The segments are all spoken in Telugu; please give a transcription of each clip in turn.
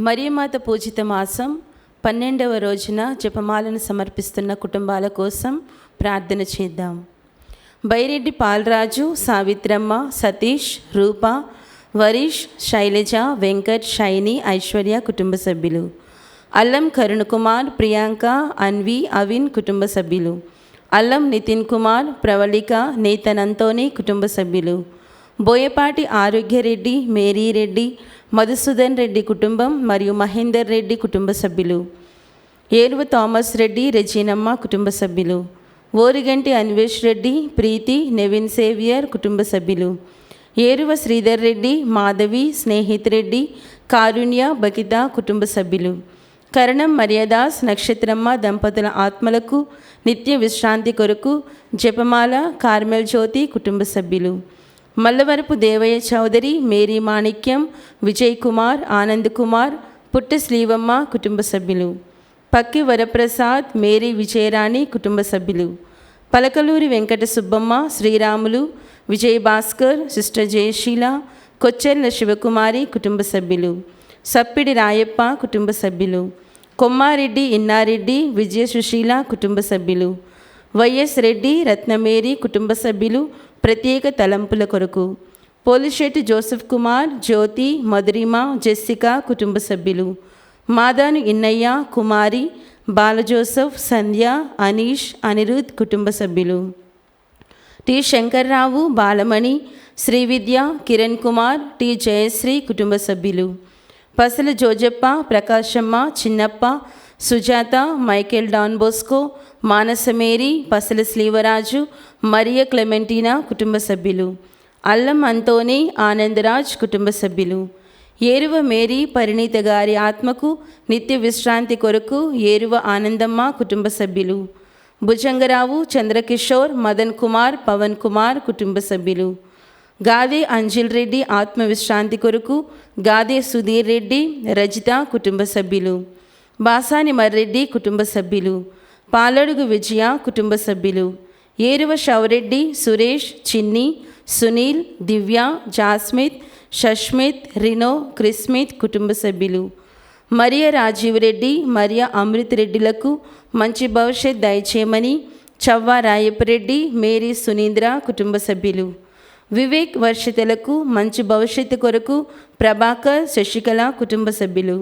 మరియమాత పూజిత మాసం 12వ రోజున జపమాలను సమర్పిస్తున్న కుటుంబాల కోసం ప్రార్థన చేద్దాం. బైరెడ్డి పాలరాజు, సావిత్రమ్మ, సతీష్, రూప, వరీష్, శైలజ, వెంకట్, షైని, ఐశ్వర్య కుటుంబ సభ్యులు. అల్లం కరుణకుమార్, ప్రియాంక, అన్వి, అవిన్ కుటుంబ సభ్యులు. అల్లం నితిన్ కుమార్, ప్రవళిక, నేతన్ అంతోని కుటుంబ సభ్యులు. బోయపాటి ఆరోగ్యరెడ్డి, మేరీరెడ్డి, మధుసూదన్ రెడ్డి కుటుంబం మరియు మహేందర్ రెడ్డి కుటుంబ సభ్యులు. ఏరువ థామస్ రెడ్డి, రెజీనమ్మ కుటుంబ సభ్యులు. ఓరిగంటి అన్వేష్ రెడ్డి, ప్రీతి, నెవిన్ సేవియర్ కుటుంబ సభ్యులు. ఏరువ శ్రీధర్ రెడ్డి, మాధవి, స్నేహిత్ రెడ్డి, కారుణ్య, బకిత కుటుంబ సభ్యులు. కరణం మర్యాదాస్, నక్షత్రమ్మ దంపతుల ఆత్మలకు నిత్య విశ్రాంతి కొరకు జపమాల, కార్మెల్ జ్యోతి కుటుంబ సభ్యులు. మల్లవరపు దేవయ్య చౌదరి, మేరీ మాణిక్యం, విజయ్ కుమార్, ఆనంద్ కుమార్, పుట్ట శ్రీవమ్మ కుటుంబ సభ్యులు. పక్కి వరప్రసాద్, మేరీ విజయరాణి కుటుంబ సభ్యులు. పలకలూరి వెంకట సుబ్బమ్మ, శ్రీరాములు, విజయ్ భాస్కర్, సిస్టర్ జయశీల, కొచ్చెర్ల శివకుమారి కుటుంబ సభ్యులు. సప్పిడి రాయప్ప కుటుంబ సభ్యులు. కొమ్మారెడ్డి, ఇన్నారెడ్డి, విజయ సుశీల కుటుంబ సభ్యులు. వైఎస్ రెడ్డి, రత్నమేరి కుటుంబ సభ్యులు ప్రత్యేక తలంపుల కొరకు. పోలిశెట్టి జోసెఫ్ కుమార్, జ్యోతి, మధురిమ, జెస్సికా కుటుంబ సభ్యులు. మాదాను ఇన్నయ్య, కుమారి, బాలజోసెఫ్, సంధ్య, అనీష్, అనిరుద్ కుటుంబ సభ్యులు. టి శంకర్రావు, బాలమణి, శ్రీవిద్య, కిరణ్ కుమార్, టి జయశ్రీ కుటుంబ సభ్యులు. పసల జోజప్ప, ప్రకాశమ్మ, చిన్నప్ప, సుజాత, మైకేల్ డాన్ బోస్కో, మానసమేరి, పసల శ్రీవరాజు, మరియ క్లెమెంటీనా కుటుంబ సభ్యులు. అల్లం అంతోని, ఆనందరాజ్ కుటుంబ సభ్యులు. ఏరువ మేరీ, పరిణీత గారి ఆత్మకు నిత్య విశ్రాంతి కొరకు ఏరువ ఆనందమ్మ కుటుంబ సభ్యులు. భుజంగరావు, చంద్రకిషోర్, మదన్ కుమార్, పవన్ కుమార్ కుటుంబ సభ్యులు. గాదే అంజిల్ రెడ్డి ఆత్మ విశ్రాంతి కొరకు గాదే సుధీర్ రెడ్డి, రజిత కుటుంబ సభ్యులు. బాసాని మర్రెడ్డి కుటుంబ సభ్యులు. పాలడుగు విజయ కుటుంబ సభ్యులు. ఏరువ షౌరెడ్డి, సురేష్, చిన్ని, సునీల్, దివ్య, జాస్మిత్, షష్మిత్, రినో, క్రిస్మిత్ కుటుంబ సభ్యులు. మరియ రాజీవ్ రెడ్డి, మరియ అమృత్ రెడ్డిలకు మంచి భవిష్యత్ దయచేయమని చవ్వ రాయపరెడ్డి, మేరీ సునీంద్ర కుటుంబ సభ్యులు. వివేక్, వర్షితలకు మంచి భవిష్యత్తు కొరకు ప్రభాకర్, శశికళ కుటుంబ సభ్యులు.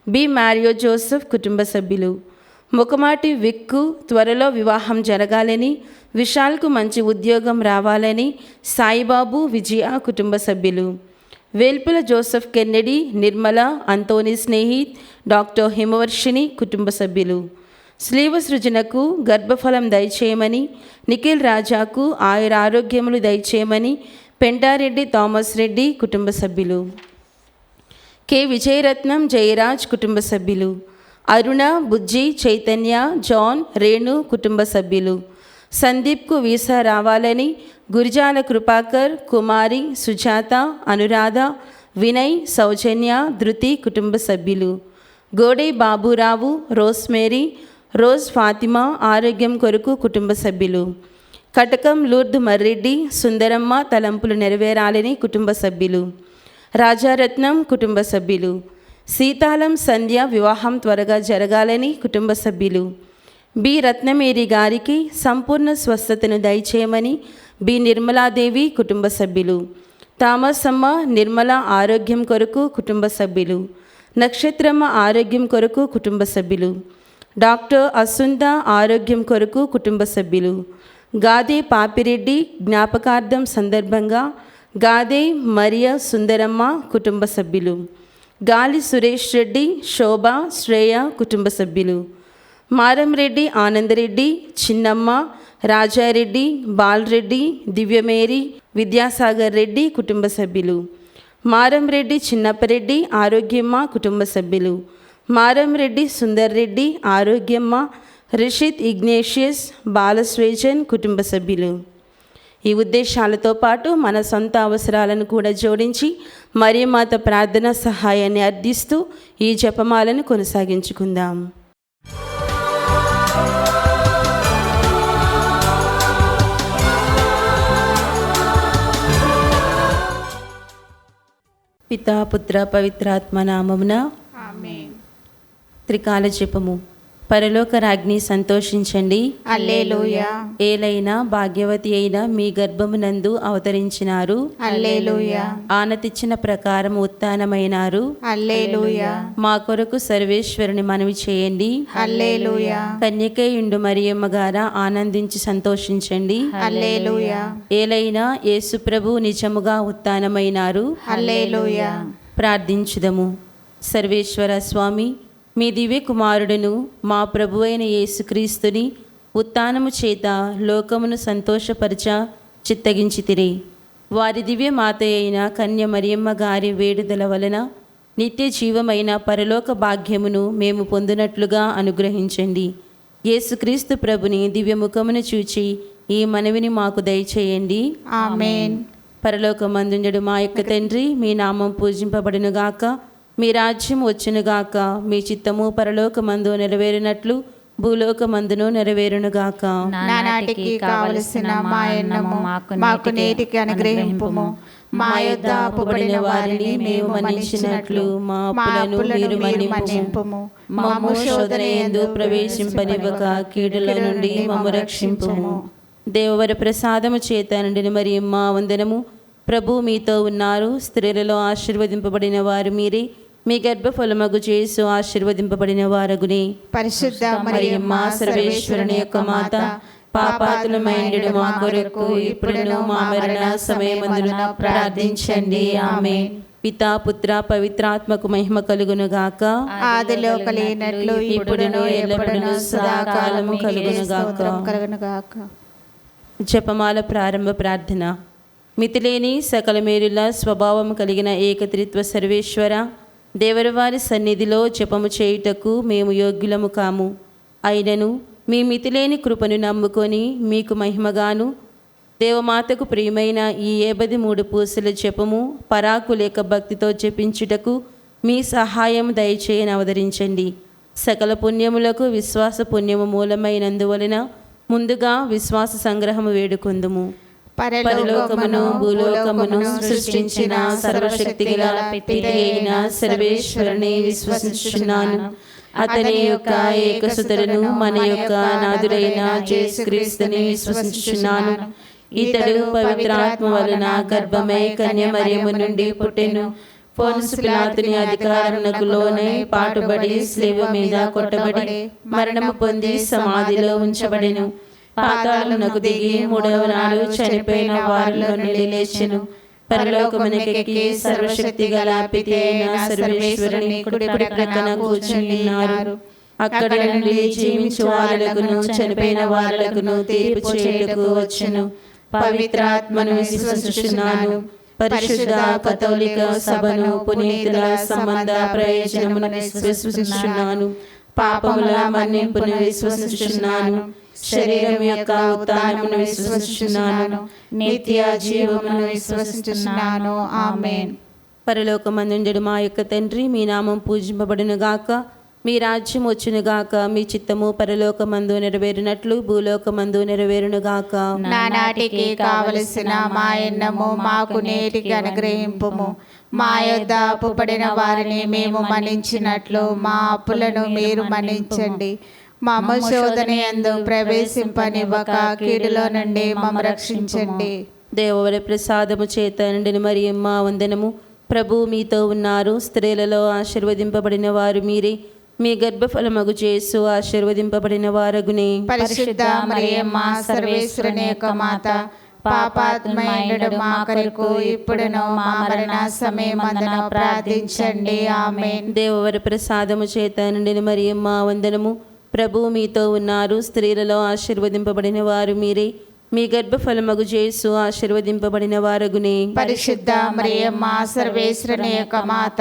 బి మారియో జోసెఫ్ కుటుంబ సభ్యులు. ముఖమాటి విక్కు త్వరలో వివాహం జరగాలని, విశాల్కు మంచి ఉద్యోగం రావాలని సాయిబాబు, విజయ కుటుంబ సభ్యులు. వేల్పుల జోసెఫ్ కెన్నెడి, నిర్మల, అంతోని స్నేహిత్, డాక్టర్ హిమవర్షిణి కుటుంబ సభ్యులు. స్లీవ సృజనకు గర్భఫలం దయచేయమని, నిఖిల్ రాజాకు ఆయురారోగ్యములు దయచేయమని పెంటారెడ్డి థామస్ రెడ్డి కుటుంబ సభ్యులు. కె విజయరత్నం, జయరాజ్ కుటుంబ సభ్యులు. అరుణ, బుజ్జి, చైతన్య, జాన్, రేణు కుటుంబ సభ్యులు. సందీప్కు వీసా రావాలని గురిజాల కృపాకర్, కుమారి, సుజాత, అనురాధ, వినయ్, సౌజన్య, ధృతి కుటుంబ సభ్యులు. గోడై బాబురావు, రోస్మేరీ, రోజ్ ఫాతిమా ఆరోగ్యం కొరకు కుటుంబ సభ్యులు. కటకం లూర్దు మర్రెడ్డి, సుందరమ్మ తలంపులు నెరవేరాలని కుటుంబ సభ్యులు. రాజారత్నం కుటుంబ సభ్యులు. సీతాలం సంధ్య వివాహం త్వరగా జరగాలని కుటుంబ సభ్యులు. బి రత్నమేరి గారికి సంపూర్ణ స్వస్థతను దయచేయమని బి నిర్మలాదేవి కుటుంబ సభ్యులు. తామసమ్మ, నిర్మల ఆరోగ్యం కొరకు కుటుంబ సభ్యులు. నక్షత్రమ్మ ఆరోగ్యం కొరకు కుటుంబ సభ్యులు. డాక్టర్ అసుంద ఆరోగ్యం కొరకు కుటుంబ సభ్యులు. గాదే పాపిరెడ్డి జ్ఞాపకార్థం సందర్భంగా గాదే మరియ సుందరమ్మ కుటుంబ సభ్యులు. గాలి సురేష్ రెడ్డి, శోభ, శ్రేయ కుటుంబ సభ్యులు. మారంరెడ్డి, ఆనందరెడ్డి, చిన్నమ్మ, రాజారెడ్డి, బాలరెడ్డి, దివ్యమేరి, విద్యాసాగర్ రెడ్డి కుటుంబ సభ్యులు. మారంరెడ్డి, చిన్నప్పరెడ్డి, ఆరోగ్యమ్మ కుటుంబ సభ్యులు. మారంరెడ్డి, సుందర్ రెడ్డి, ఆరోగ్యమ్మ, రిషిత్, ఇగ్నేషియస్, బాలస్వేజన్ కుటుంబ సభ్యులు. ఈ ఉద్దేశాలతో పాటు మన సొంత అవసరాలను కూడా జోడించి మరియమాత ప్రార్థన సహాయాన్ని అర్థిస్తూ ఈ జపమాలను కొనసాగించుకుందాం. పితా పుత్ర పవిత్రాత్మ నామమున త్రికాల జపము. పరలోక రాజ్ఞి సంతోషించండి, హల్లెలూయా. ఏలైనా భాగ్యవతి అయిన మీ గర్భమునందు అవతరించినారు, హల్లెలూయా. ఆనతిచ్చిన ప్రకారం ఉత్థానమైనారు, హల్లెలూయా. మా కొరకు సర్వేశ్వరుని మనవి చేయండి, హల్లెలూయా. కన్యకయుండు మరియమ్మ గారా ఆనందించి సంతోషించండి, హల్లెలూయా. ఏలైనా యేసు ప్రభు నిజముగా ఉత్థానమైనారు. హల్లెలూయా. ప్రార్థించుదము. సర్వేశ్వర స్వామి, మీ దివ్య కుమారుడును మా ప్రభువైన యేసుక్రీస్తుని ఉత్థానము చేత లోకమును సంతోషపరచ చిత్తగించితిరి. వారి దివ్య మాత అయిన కన్య మరియమ్మ గారి వేడుదల వలన నిత్య జీవమైన పరలోక భాగ్యమును మేము పొందినట్లుగా అనుగ్రహించండి. యేసుక్రీస్తు ప్రభుని దివ్యముఖమును చూచి ఈ మనవిని మాకు దయచేయండి. ఆమేన్. పరలోకమందుండెడు మా యొక్క తండ్రి, మీ నామం పూజింపబడునుగాక, మీ రాజ్యం వచ్చునుగాక, మీ చిత్తము పరలోకమందు నెరవేరినట్లు భూలోకమందును నెరవేరునుగాక. నానాటికి కావలసిన మా అన్నము మాకు నేటికి అనుగ్రహింపుము. మా యొద్ద అప్పుబడిన వారిని మేము మన్నించినట్లు మా అప్పులను మీరు మన్నింపుము. మమ్ము శోధన యందు ప్రవేశింపనివ్వక కీడుల నుండి మమ్ము రక్షింపుము. దేవవర ప్రసాదము చేత నిండిన మరియమ్మ వందనము. ప్రభు మీతో ఉన్నారు, స్త్రీలలో ఆశీర్వదింపబడిన వారు మీరే, మీ గర్భఫలమగు యేసు ఆశీర్వదింపబడిన వారగునే. పరిశుద్ధ మరియమ్మ సర్వేశ్వరుని యొక్క మాత, పాపాత్ములమైండు మా కొరకు ఇప్పుడును మా మరణ సమయమందున ప్రార్థించండి. ఆమేన్. పితా పుత్ర పవిత్రాత్మకు మహిమ కలుగునుగాక, ఆదిలో కలిగినట్లు ఇప్పుడును ఎల్లప్పుడూ సదాకాలము కలుగునుగాక. జపమాల ప్రారంభ ప్రార్థన. మితిలేని సకల మేరుల స్వభావం కలిగిన ఏకత్రిత్వ సర్వేశ్వర, దేవరవారి సన్నిధిలో జపము చేయుటకు మేము యోగ్యులము కాము. అయినను మీ మితిలేని కృపను నమ్ముకొని మీకు మహిమగాను దేవమాతకు ప్రియమైన ఈ 53 పూసల జపము పరాకు లేక భక్తితో జపించుటకు మీ సహాయం దయచేయని అవతరించండి. సకల పుణ్యములకు విశ్వాస పుణ్యము మూలమైనందువలన ముందుగా విశ్వాస సంగ్రహము వేడుకొందుము. పరలోకమును భూలోకమును సృష్టించిన సర్వశక్తిగల పిత అయిన సర్వేశ్వరుని విశ్వసించుచున్నాను. అతని యొక్క ఏకసుతులను మన యొక్క నాథుడైన యేసుక్రీస్తుని విశ్వసించుచున్నాను. ఇతడు పవిత్రాత్మ వలన గర్భమై కన్య మరియమ్మ నుండి పుట్టెను. పొన్సు పిలాతుని అధికారమునకు లోనై పాటుబడి శిలువ మీద కొట్టబడి మరణము పొంది సమాధిలో ఉంచబడెను. పాతాళమునకు దిగి 3వ నాడు చనిపోయిన వారిలో నుండి లేచెను. పరలోకమునకెక్కి సర్వశక్తి గల పిత అయిన సర్వేశ్వరుని కుడి ప్రక్కన కూర్చున్నారు. అక్కడ నుండి జీవించు వారులకును చనిపోయిన వారులకును తీర్పు చేయుటకు వచ్చెను. పవిత్రాత్మను విశ్వసించుచున్నాను. పరిశుద్ధ కథోలిక సభను పునీతుల సంబంధ ప్రయోజనమును విశ్వసించుచున్నాను. పాపముల మన్నింపును విశ్వసించుచున్నాను. శరీరం యొక్క ఉత్థానమును విశ్వసించుచున్నాను. నిత్య జీవమును విశ్వసించుచున్నాను. ఆమేన్. పరలోకమందుండెడు మా యొక్క తండ్రి, మీ నామం పూజింపబడునుగాక, మీ రాజ్యం వచ్చునుగాక, మీ చిత్తము పరలోకమందు నెరవేరినట్లు భూలోకమందు నెరవేరునుగాక. నానాటికి కావలసిన మా అన్నము మాకు నేటికి అనుగ్రహింపుము. మా యొద్ద అప్పుబడిన వారిని మేము మన్నించినట్లు మా అప్పులను మీరు మన్నించండి. మమ్ము శోధన యందు ప్రవేశింపనివ్వక కీడులో నుండి మమ్ము రక్షించండి. దేవవర ప్రసాదము చేత నిండిన మరియమ్మ వందనము. ప్రభు మీతో ఉన్నారు, స్త్రీలలో ఆశీర్వదింపబడిన వారు మీరే, మీ గర్భఫలమగు యేసు ఆశీర్వదింపబడిన వారగునే. పరిశుద్ధ మరియమ్మ సర్వేశ్వరుని యొక్క మాత, పాపాత్ములైన మా కొరకు ఇప్పుడును మా మరణ సమయమందున ప్రార్థించండి. ఆమేన్. దేవవర ప్రసాదము చేత నిండిన మరియమ్మ వందనము. ప్రభు మీతో ఉన్నారు, స్త్రీలలో ఆశీర్వదింపబడిన వారు మీరే, మీ గర్భఫలమగు యేసు ఆశీర్వదింపబడిన వారగునే. పరిశుద్ధ మరియమ్మ సర్వేశ్వరుని యొక్క మాత,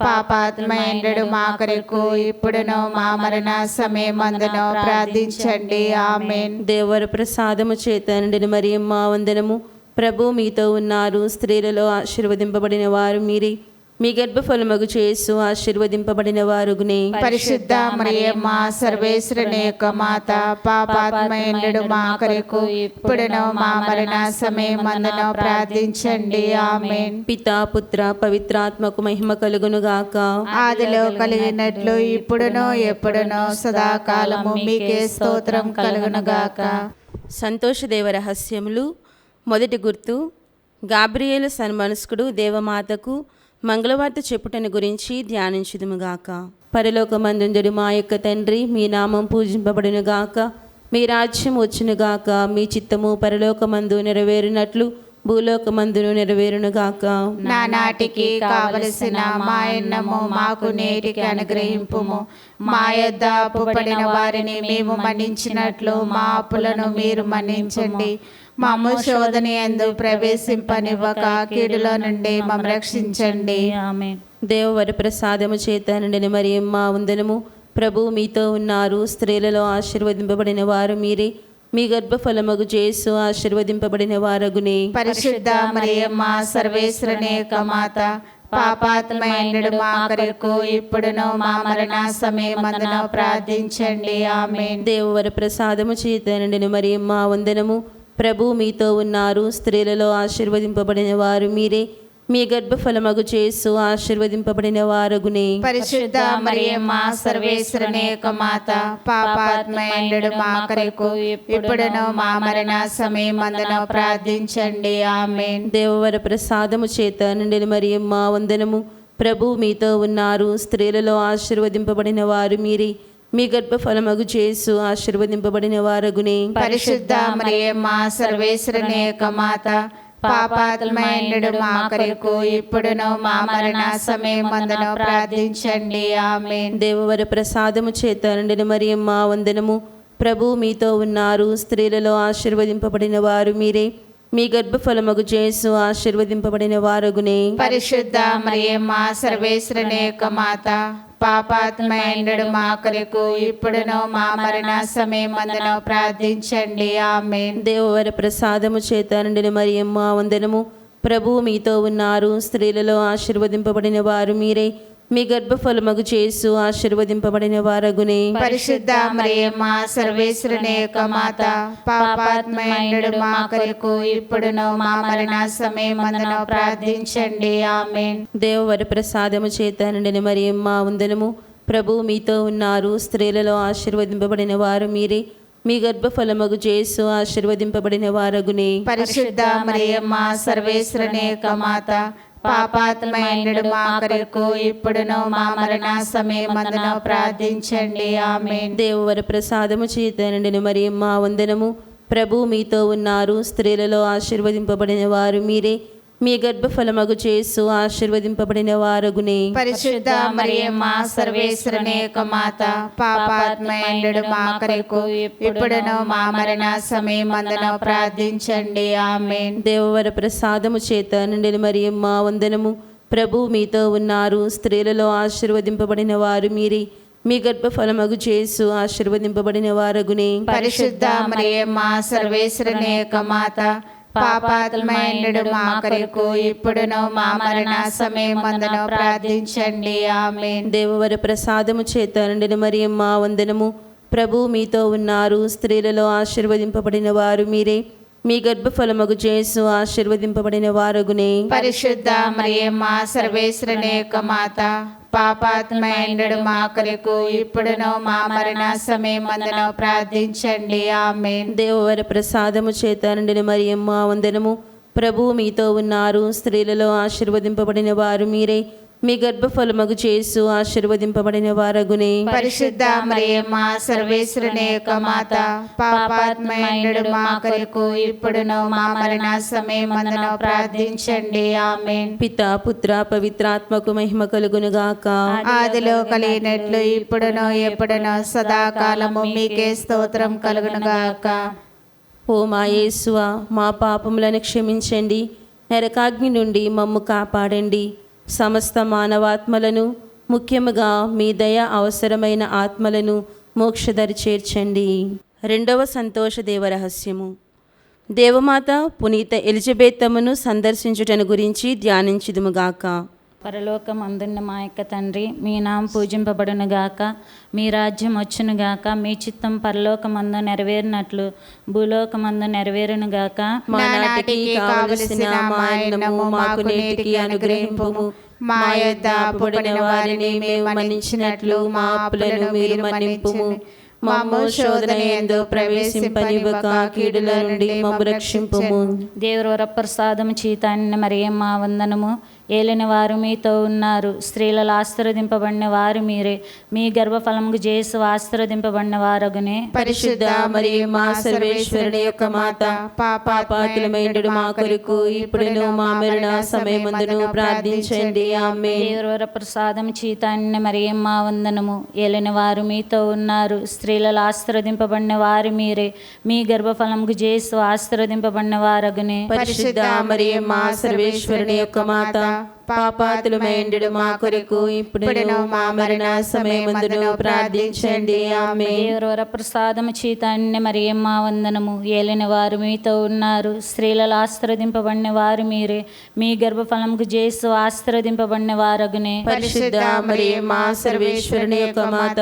పాపాత్ములైన మా కొరకు ఇప్పుడును మా మరణ సమయమందున ప్రార్థించండి. ఆమేన్. దేవవర ప్రసాదము చేత నిండిన మరియమ్మ వందనము. ప్రభు మీతో ఉన్నారు, స్త్రీలలో ఆశీర్వదింపబడిన వారు మీరే, మీ గర్భఫలమగు యేసు ఆశీర్వదింపబడిన వారుగునే. పరిశుద్ధ మరియమ్మ సర్వేశ్వరుని యొక్క మాత, పాపాత్మయుండు మా కొరకు ఇప్పుడును మా మరణ సమయమందును ప్రార్థించండి. ఆమేన్. పితా పుత్ర పవిత్రాత్మకు మహిమ కలుగును గాక. ఆదిలో కలిగినట్లు ఇప్పుడును ఎప్పుడును సదాకాలము మీకే స్తోత్రం కలుగును గాక. సంతోషదేవ రహస్యములు. మొదటి గుర్తు, గాబ్రియేలు సన్మనస్కుడు దేవమాతకు మంగళవార్త చెప్పుటను గురించి ధ్యానించుదుముగాక. పరలోకమందుండు మా యొక్క తండ్రి, మీ నామం పూజింపబడునుగాక, మీ రాజ్యం వచ్చునుగాక, మీ చిత్తము పరలోకమందు నెరవేరునట్లు భూలోకమందును నెరవేరునుగాక. నానాటికి కావలసిన మా అన్నము మాకు నేటికి అనుగ్రహింపుము. మా యొద్ద అప్పుపడిన వారిని మేము మన్నించినట్లు మా అప్పులను మీరు మన్నించండి. మమ్ము శోధన యందు ప్రవేశింపనివ్వక కీడులో నుండి మమ్ము రక్షించండి. ఆమేన్. దేవవర ప్రసాదము చేత నిండిన మరియమ్మ వందనము. ప్రభు మీతో ఉన్నారు, స్త్రీలలో ఆశీర్వదింపబడిన వారు మీరే, మీ గర్భఫలమగు యేసు ఆశీర్వదింపబడిన వారగునే. పరిశుద్ధ మరియమ్మ సర్వేశ్వరుని యొక్క మాత, పాపాత్మయుండు మా కొరకు ఇప్పుడును మా మరణ సమయమందును ప్రార్థించండి. ఆమేన్. దేవవర ప్రసాదము చేత నిండిన మరియమ్మ వందనము. ప్రభు మీతో ఉన్నారు, స్త్రీలలో ఆశీర్వదింపబడిన వారు మీరే, మీ గర్భఫలమగు యేసు ఆశీర్వదింపబడిన వారగునే. పరిశుద్ధ మరియమ్మ సర్వేశ్వరుని యొక్క మాత, పాపాత్మయుండు మా కొరకు ఇప్పుడును మా మరణ సమయమందును ప్రార్థించండి. ఆమేన్. దేవవర ప్రసాదము చేత నిండిన మరియమ్మ వందనము. ప్రభు మీతో ఉన్నారు, స్త్రీలలో ఆశీర్వదింపబడిన వారు మీరే, మీ గర్భఫలమగు యేసు ఆశీర్వదింపబడిన వారగునే. పరిశుద్ధ మరియమ్మ సర్వేశ్వరుని యొక్క మాత, పాపాత్మయుండు మా కొరకు ఇప్పుడును మా మరణ సమయమందును ప్రార్థించండి. ఆమేన్. దేవవర ప్రసాదము చేత నిండిన మరియమ్మ వందనము. ప్రభు మీతో ఉన్నారు, స్త్రీలలో ఆశీర్వదింపబడిన వారు మీరే, మీ గర్భఫలమగు యేసు ఆశీర్వదింపబడిన వారగునే. పరిశుద్ధ మరియమ్మ సర్వేశ్వరుని యొక్క మాత, పాపాత్మయుండు మా కొరకు ఇప్పుడును మా మరణ సమయమందును ప్రార్థించండి. ఆమేన్. దేవవర ప్రసాదము చేత నిండిన మరియమ్మ వందనము. ప్రభు మీతో ఉన్నారు, స్త్రీలలో ఆశీర్వదింపబడిన వారు మీరే, మీ గర్భఫలమగు యేసు ఆశీర్వదింపబడిన వారగునే. పరిశుద్ధ మరియమ్మ సర్వేశ్వరుని యొక్క మాత, పాపాత్మయుండు మా కొరకు ఇప్పుడును మా మరణ సమయమందును ప్రార్థించండి. ఆమేన్. దేవవర ప్రసాదము చేత నిండిన మరియమ్మ వందనము. ప్రభు మీతో ఉన్నారు, స్త్రీలలో ఆశీర్వదింపబడిన వారు మీరే, మీ గర్భఫలమగు యేసు ఆశీర్వదింపబడిన వారగునే. పరిశుద్ధ మరియమ్మ సర్వేశ్వరుని యొక్క మాత, పాపాత్మయుండు మా కొరకు ఇప్పుడును మా మరణ సమయమందును ప్రార్థించండి. ఆమేన్. దేవవర ప్రసాదము చేత నిండిన మరియమ్మ వందనము. ప్రభు మీతో ఉన్నారు, స్త్రీలలో ఆశీర్వదింపబడిన వారు మీరే, మీ గర్భఫలమగు యేసు ఆశీర్వదింపబడిన వారగునే. పరిశుద్ధ మరియమ్మ సర్వేశ్వరుని యొక్క మాత, పాపాత్మయుండు మా కొరకు ఇప్పుడును మా మరణ సమయమందును ప్రార్థించండి. ఆమేన్. దేవవర ప్రసాదము చేత నిండిన మరియమ్మ వందనము. ప్రభు మీతో ఉన్నారు, స్త్రీలలో ఆశీర్వదింపబడిన వారు మీరే, మీ గర్భఫలమగు యేసు ఆశీర్వదింపబడిన వారగునే. పరిశుద్ధ మరియమ్మ సర్వేశ్వరుని యొక్క మాత, పాపాత్మయుండు మా కొరకు ఇప్పుడును మా మరణ సమయమందును ప్రార్థించండి. ఆమేన్. దేవవర ప్రసాదము చేత నిండిన మరియమ్మ వందనము. ప్రభు మీతో ఉన్నారు, స్త్రీలలో ఆశీర్వదింపబడిన వారు మీరే, మీ గర్భఫలమగు యేసు ఆశీర్వదింపబడిన వారగునే. పరిశుద్ధ మరియమ్మ సర్వేశ్వరుని యొక్క మాత, పాపాత్మయుండు మా కొరకు ఇప్పుడును మా మరణ సమయమందును ప్రార్థించండి. ఆమేన్. దేవవర ప్రసాదము చేత నిండిన మరియమ్మ వందనము. ప్రభు మీతో ఉన్నారు, స్త్రీలలో ఆశీర్వదింపబడిన వారు మీరే, మీ గర్భఫలమగు యేసు ఆశీర్వదింపబడిన వారగునే. పరిశుద్ధ మరియమ్మ సర్వేశ్వరుని యొక్క మాత, పాపాత్మయుండు మా కొరకు ఇప్పుడును మా మరణ సమయమందును ప్రార్థించండి. ఆమేన్. పితా పుత్ర పవిత్రాత్మకు మహిమ కలుగును గాక. ఆదిలో కలిగినట్లు ఇప్పుడును ఎప్పుడును సదాకాలము మీకే స్తోత్రం కలుగును గాక. ఓ మా యేసువా, మా పాపములను క్షమించండి, నరకాగ్ని నుండి మమ్ము కాపాడండి. సమస్త మానవాత్మలను, ముఖ్యముగా మీ దయ అవసరమైన ఆత్మలను మోక్షదరి చేర్చండి. రెండవ సంతోష దేవరహస్యము. దేవమాత పునీత ఎలిజబెత్తమ్మను సందర్శించుటను గురించి ధ్యానించుదుముగాక. పరలోకమందున్న మా యొక్క తండ్రి, మీ నామం పూజింపబడును గాక, మీ రాజ్యం వచ్చును గాక, మీ చిత్తం పరలోకమందు నెరవేరినట్లు భూలోకమందు నెరవేరును గాక. మా నాటికి కావలసిన మా అన్నము మాకు నేటికి అనుగ్రహింపుము. మా యొద్ద అప్పుబడిన వారిని మేము మన్నించినట్లు మా అప్పులను మీరు మన్నింపుము. మమ్ము శోధన యందు ప్రవేశింపనివ్వక కీడుల నుండి మమ్ము రక్షింపుము. దేవుని ప్రసాదము చీతాన్ని మరియమ్మ వందనము. ఏలిన వారు మీతో ఉన్నారు, స్త్రీలలో ఆశీర్వదింపబడిన వారు మీరే, మీ గర్భఫలముకు జేసు ఆశీర్వదింపబడిన వారగునే. పరిశుద్ధ మరియమ్మ సర్వేశ్వరుని యొక్క మాత, పాపాత్ములమైనడు మా కొరకు ఇప్పుడును మా మరణ సమయమందును ప్రార్థించండి. ఆమేన్. దేవుని ప్రసాదము చీతాన్ని మరియమ్మ వందనము. ఏలిన వారు మీతో ఉన్నారు, స్త్రీలలో ఆశీర్వదింపబడిన వారు మీరే, మీ గర్భఫలముకు జేసు ఆశీర్వదింపబడిన వారగునే. పరిశుద్ధ మరియమ్మ సర్వేశ్వరుని యొక్క మాత, పాపాత్ములమైనడు మా కొరకు ఇప్పుడును మా మరణ సమయమందును ప్రార్థించండి. ఆమేన్. దేవుని ప్రసాదము చీతాన్ని మరియమ్మ వందనము. ఏలిన వారు మీతో ఉన్నారు, స్త్రీలలో ఆశీర్వదింపబడిన వారు మీరే, మీ గర్భఫలముకు జేసు ఆశీర్వదింపబడిన వారగునే. పరిశుద్ధ మరియమ్మ సర్వేశ్వరుని యొక్క మాత,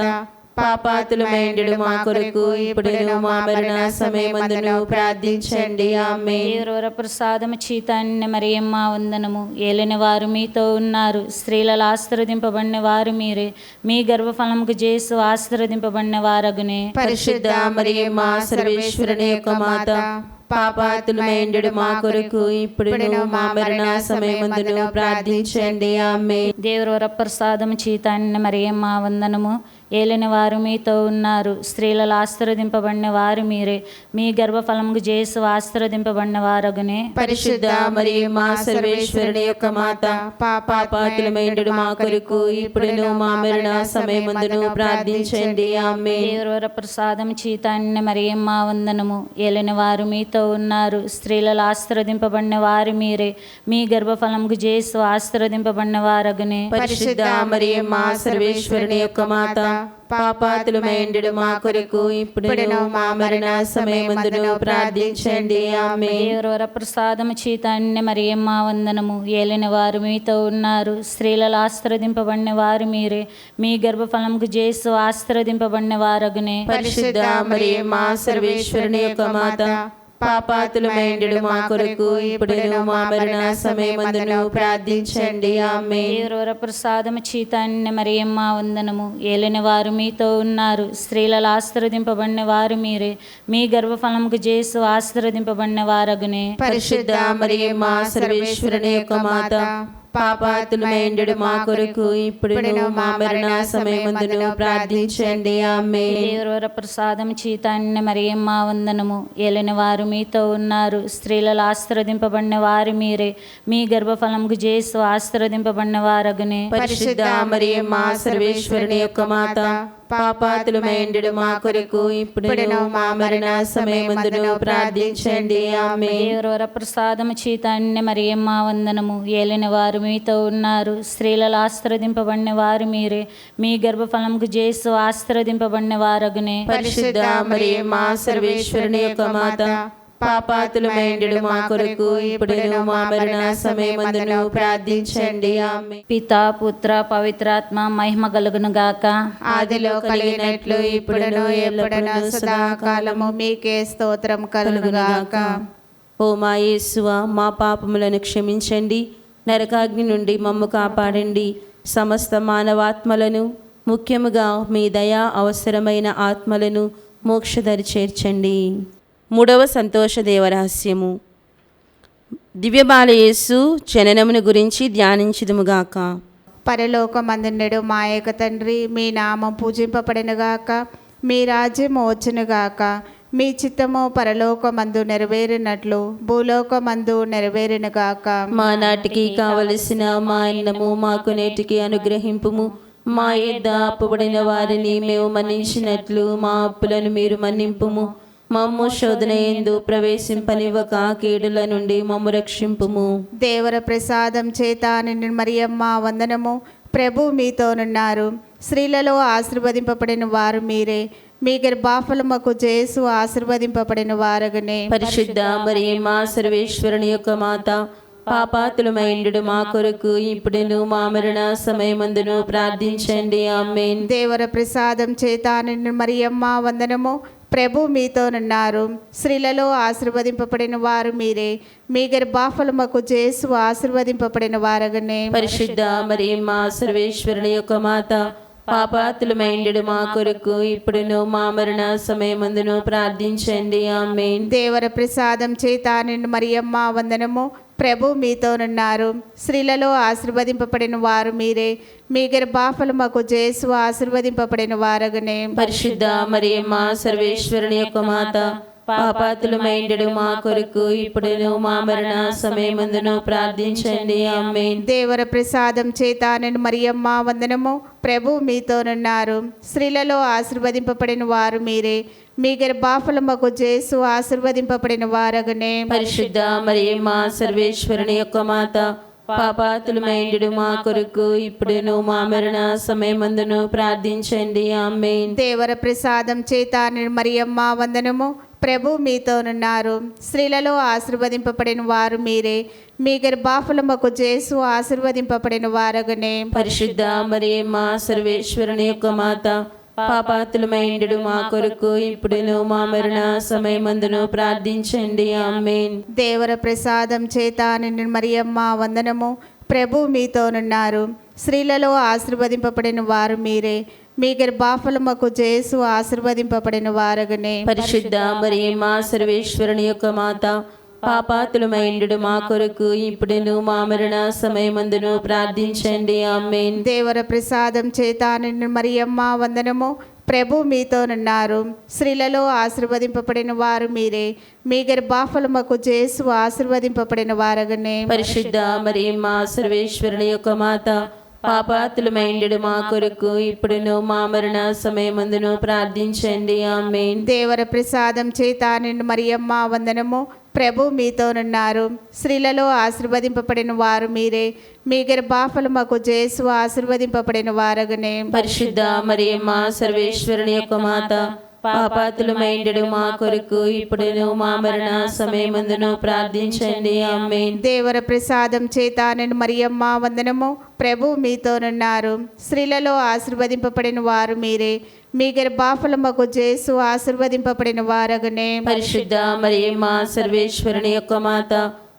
పాపాత్ములమైనడు మా కొరకు ఇప్పుడును మా మరణ సమయమందును ప్రార్థించండి. ఆమేన్. దేవుని ప్రసాదము చీతాన్ని మరియమ్మ వందనము. ఏలిన వారు మీతో ఉన్నారు, స్త్రీలలో ఆశీర్వదింపబడిన వారు మీరే, మీ గర్భఫలముకు జేసు ఆశీర్వదింపబడిన వారగునే. పరిశుద్ధ మరియమ్మ సర్వేశ్వరుని యొక్క మాత, పాపాత్ములమైనడు మా కొరకు ఇప్పుడును మా మరణ సమయమందును ప్రార్థించండి. ఆమేన్. దేవుని ప్రసాదము చీతాన్ని మరియమ్మ వందనము. ఏలిన వారు మీతో ఉన్నారు, స్త్రీలలో ఆశీర్వదింపబడిన వారు మీరే, మీ గర్భఫలముకు జేసు ఆశీర్వదింపబడిన వారగునే. పరిశుద్ధ మరియమ్మ సర్వేశ్వరుని యొక్క మాత, పాపాత్ములమైనడు మా కొరకు ఇప్పుడును మా మరణ సమయమందును ప్రార్థించండి. ఆమేన్. దేవుని ప్రసాదము చీతాన్ని మరియమ్మ వందనము. ఏలిన వారు మీతో ఉన్నారు, స్త్రీలలో ఆశీర్వదింపబడిన వారు మీరే, మీ గర్భఫలముకు జేసు ఆశీర్వదింపబడిన వారగునే. పరిశుద్ధ మరియమ్మ సర్వేశ్వరుని యొక్క మాత, పాపాత్ములమైనడు మా కొరకు ఇప్పుడును మా మరణ సమయమందును ప్రార్థించండి. ఆమేన్. దేవుని ప్రసాదము చీతాన్ని మరియమ్మ వందనము. ఏలిన వారు మీతో ఉన్నారు, స్త్రీలలో ఆశీర్వదింపబడిన వారు మీరే, మీ గర్భఫలముకు జేసు ఆశీర్వదింపబడిన వారగునే. పరిశుద్ధ మరియమ్మ సర్వేశ్వరుని యొక్క మాత, పాపాత్ములమైనడు మా కొరకు ఇప్పుడును మా మరణ సమయమందును ప్రార్థించండి. ఆమేన్. దేవుని ప్రసాదము చీతాన్ని మరియమ్మ వందనము. ఏలిన వారు మీతో ఉన్నారు, స్త్రీలలో ఆశీర్వదింపబడిన వారు మీరే, మీ గర్భఫలముకు జేసు ఆశీర్వదింపబడిన వారగునే. పరిశుద్ధ మరియమ్మ సర్వేశ్వరుని యొక్క మాత, పాపాత్ములమైనడు మా కొరకు ఇప్పుడును మా మరణ సమయమందును ప్రార్థించండి. ఆమేన్. దేవుని ప్రసాదము చీతాన్ని మరియమ్మ వందనము. ఏలిన వారు మీతో ఉన్నారు, స్త్రీలలో ఆశీర్వదింపబడిన వారు మీరే, మీ గర్భఫలముకు జేసు ఆశీర్వదింపబడిన వారగునే. పరిశుద్ధ మరియమ్మ సర్వేశ్వరుని యొక్క మాత, పాపాత్ములమైనడు మా కొరకు ఇప్పుడును మా మరణ సమయమందును ప్రార్థించండి. ఆమేన్. దేవుని ప్రసాదము చీతాన్ని మరియమ్మ వందనము. ఏలిన వారు మీతో ఉన్నారు, స్త్రీలలో ఆశీర్వదింపబడిన వారు మీరే, మీ గర్భఫలముకు జేసు ఆశీర్వదింపబడిన వారగునే. పరిశుద్ధ మరియమ్మ సర్వేశ్వరుని యొక్క మాత, పాపాత్ములమైనడు మా కొరకు ఇప్పుడును మా మరణ సమయమందును ప్రార్థించండి. ఆమేన్. పితా పుత్ర పవిత్రాత్మ మహిమ కలుగును గాక. ఆదిలో కలిగినట్లు ఇప్పుడును ఎప్పుడును సదాకాలము మీకే స్తోత్రం కలుగుగాక. ఓ మా యేసువా, మా పాపములను క్షమించండి, నరకాగ్ని నుండి మమ్ము కాపాడండి, సమస్త మానవాత్మలను, ముఖ్యముగా మీ దయా అవసరమైన ఆత్మలను మోక్షదరి చేర్చండి. మూడవ సంతోష దేవరహస్యము, దివ్యబాలయేసు జననమును గురించి ధ్యానించుదుముగాక. పరలోకమందుండెడు మా యొక్క తండ్రి, మీ నామం పూజింపబడినగాక, మీ రాజ్యము వచ్చునుగాక, మీ చిత్తము పరలోకమందు నెరవేరినట్లు భూలోకమందు నెరవేరునుగాక. మా నాటికి కావలసిన మా అన్నము మాకు నేటికి అనుగ్రహింపుము. మా యొద్ద అప్పుబడిన వారిని మేము మన్నించినట్లు మా అప్పులను మీరు మన్నింపుము. మమ్ము శోధన యందు ప్రవేశింపనివ్వక కీడుల నుండి మమ్ము రక్షింపుము. దేవర ప్రసాదం చేత నిన్ను మరియమ్మ వందనము. ప్రభు మీతోనున్నారు, స్త్రీలలో ఆశీర్వదింపబడిన వారు మీరే, మీ గర్భఫలముకు జేసు ఆశీర్వదింపబడిన వారగునే. పరిశుద్ధ మరియమ్మ సర్వేశ్వరుని యొక్క మాత, పాపాతులమైండు మా కొరకు ఇప్పుడును మా మరణ సమయమందును ప్రార్థించండి. ఆమేన్. దేవర ప్రసాదం చేత నిన్ను మరియమ్మ వందనము. ప్రభు మీతోనున్నారు. స్త్రీలలో ఆశీర్వదింపబడిన వారు మీరే. మీ గర్భఫలముకు యేసు ఆశీర్వదింపబడిన వారగనే. పరిశుద్ధ మరియమ్మ సర్వేశ్వరుని యొక్క మాత, పాపాతులమైండు మా కొరకు ఇప్పుడును మా మరణ సమయమందును ప్రార్థించండి. ఆమేన్. దేవర ప్రసాదం చేత నిన్ను మరియమ్మ వందనము. ప్రభు మీతోనున్నారు. స్త్రీలలో ఆశీర్వదింపబడిన వారు మీరే. మీ గర్భఫలముకు యేసు ఆశీర్వదింపబడిన వారగనే. పరిశుద్ధ మరియమ్మ సర్వేశ్వరుని యొక్క మాత, పాపాతులమైండు మా కొరకు ఇప్పుడును మా మరణ సమయమందును ప్రార్థించండి. ఆమేన్. దేవర ప్రసాదం చేత నిన్ను మరియమ్మ వందనము. ప్రభు మీతోనున్నారు. స్త్రీలలో ఆశీర్వదింపబడిన వారు మీరే. మీ గర్భఫలముకు యేసు ఆశీర్వదింపబడిన వారగనే. పరిశుద్ధ మరియమ్మ సర్వేశ్వరుని యొక్క మాత, పాపాతులమైండు మా కొరకు ఇప్పుడును మా మరణ సమయమందును ప్రార్థించండి. ఆమేన్. దేవర ప్రసాదం చేత నిన్ను మరియమ్మ వందనము. ప్రభు మీతోనున్నారు. స్త్రీలలో ఆశీర్వదింపబడిన వారు మీరే. మీ గర్భఫలముకు యేసు ఆశీర్వదింపబడిన వారగనే. పరిశుద్ధ మరియమ్మ సర్వేశ్వరుని యొక్క మాత, పాపాతులమైండు మా కొరకు ఇప్పుడును మా మరణ సమయమందును ప్రార్థించండి. ఆమేన్. దేవర ప్రసాదం చేత నిన్ను మరియమ్మ వందనము. ప్రభు మీతోనున్నారు. స్త్రీలలో ఆశీర్వదింపబడిన వారు మీరే. మీ గర్భఫలముకు యేసు ఆశీర్వదింపబడిన వారగనే. పరిశుద్ధ మరియమ్మ సర్వేశ్వరుని యొక్క మాత, పాపాతులమైండు మా కొరకు ఇప్పుడును మా మరణ సమయమందును ప్రార్థించండి. ఆమేన్. దేవర ప్రసాదం చేత నిన్ను మరియమ్మ వందనము. ప్రభు మీతోనున్నారు. స్త్రీలలో ఆశీర్వదింపబడిన వారు మీరే. మీ గర్భఫలముకు యేసు ఆశీర్వదింపబడిన వారగనే. పరిశుద్ధ మరియమ్మ సర్వేశ్వరుని యొక్క మాత, పాపాతులమైండు మా కొరకు ఇప్పుడును మా మరణ సమయమందును ప్రార్థించండి. ఆమేన్. దేవర ప్రసాదం చేత నిన్ను మరియమ్మ వందనము. ప్రభు మీతోనున్నారు. స్త్రీలలో ఆశీర్వదింపబడిన వారు మీరే. మీ గర్భఫలముకు యేసు ఆశీర్వదింపబడిన వారగనే. పరిశుద్ధ మరియమ్మ సర్వేశ్వరుని యొక్క మాత, పాపాతులమైండు మా కొరకు ఇప్పుడును మా మరణ సమయమందును ప్రార్థించండి. ఆమేన్. దేవర ప్రసాదం చేత నిన్ను మరియమ్మ వందనము. ప్రభు మీతోనున్నారు. స్త్రీలలో ఆశీర్వదింపబడిన వారు మీరే. మీ గర్భఫలముకు యేసు ఆశీర్వదింపబడిన వారగనే. పరిశుద్ధ మరియమ్మ సర్వేశ్వరుని యొక్క మాత,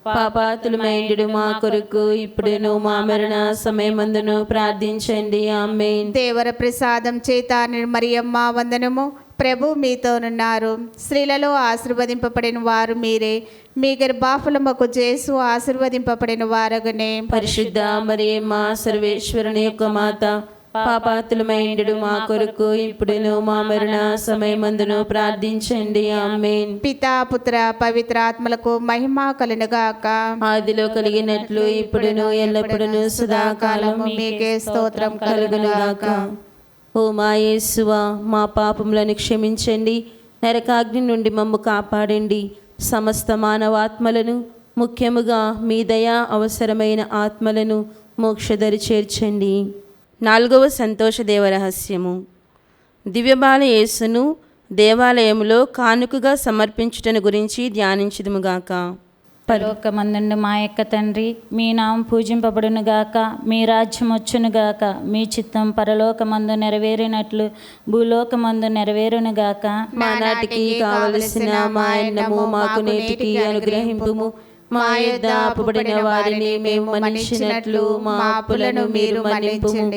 పాపాతులమైండు మా కొరకు ఇప్పుడును మా మరణ సమయమందును ప్రార్థించండి. ఆమేన్. దేవర ప్రసాదం చేత నిన్ను మరియమ్మ వందనము. ప్రభు మీతోనున్నారు. స్త్రీలలో ఆశీర్వదింపబడిన వారు మీరే. మీ గర్భఫలముకు యేసు ఆశీర్వదింపబడిన వారగనే. పరిశుద్ధ మరియమ్మ సర్వేశ్వరుని యొక్క మాత, పాపాతులమైండు మా కొరకు ఇప్పుడును మా మరణ సమయమందును ప్రార్థించండి. ఆమేన్. పితా పుత్ర పవిత్రాత్మలకు మహిమ కలుగునుగాక. ఆదిలో కలిగినట్లు ఇప్పుడును ఎల్లప్పుడును సదాకాలము మీకే స్తోత్రం కలుగునుగాక. ఓ మా యేసువా, మా పాపములను క్షమించండి, నరకాగ్ని నుండి మమ్ము కాపాడండి, సమస్త మానవాత్మలను ముఖ్యముగా మీ దయా అవసరమైన ఆత్మలను మోక్షదరి చేర్చండి. 4వ సంతోష దేవరహస్యము. దివ్యబాల యేసును దేవాలయములో కానుకగా సమర్పించుటను గురించి ధ్యానించుదుముగాక. పరలోకమందుండు మా యొక్క తండ్రి, మీ నామం పూజింపబడును గాక, మీ రాజ్యం వచ్చును గాక, మీ చిత్తం పరలోకమందు నెరవేరినట్లు భూలోకమందు నెరవేరును గాక. మా నాటికి కావలసిన మా అన్నము మాకు నేటికి అనుగ్రహింపుము. మా యొద్ద అప్పుబడిన వారిని మేము మన్నించినట్లు మా అప్పులను మీరు మన్నింపుము.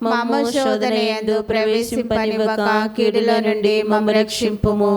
మమ్ము శోధన యందు ప్రవేశింపనివ్వక కీడుల నుండి మమ్ము రక్షింపుము.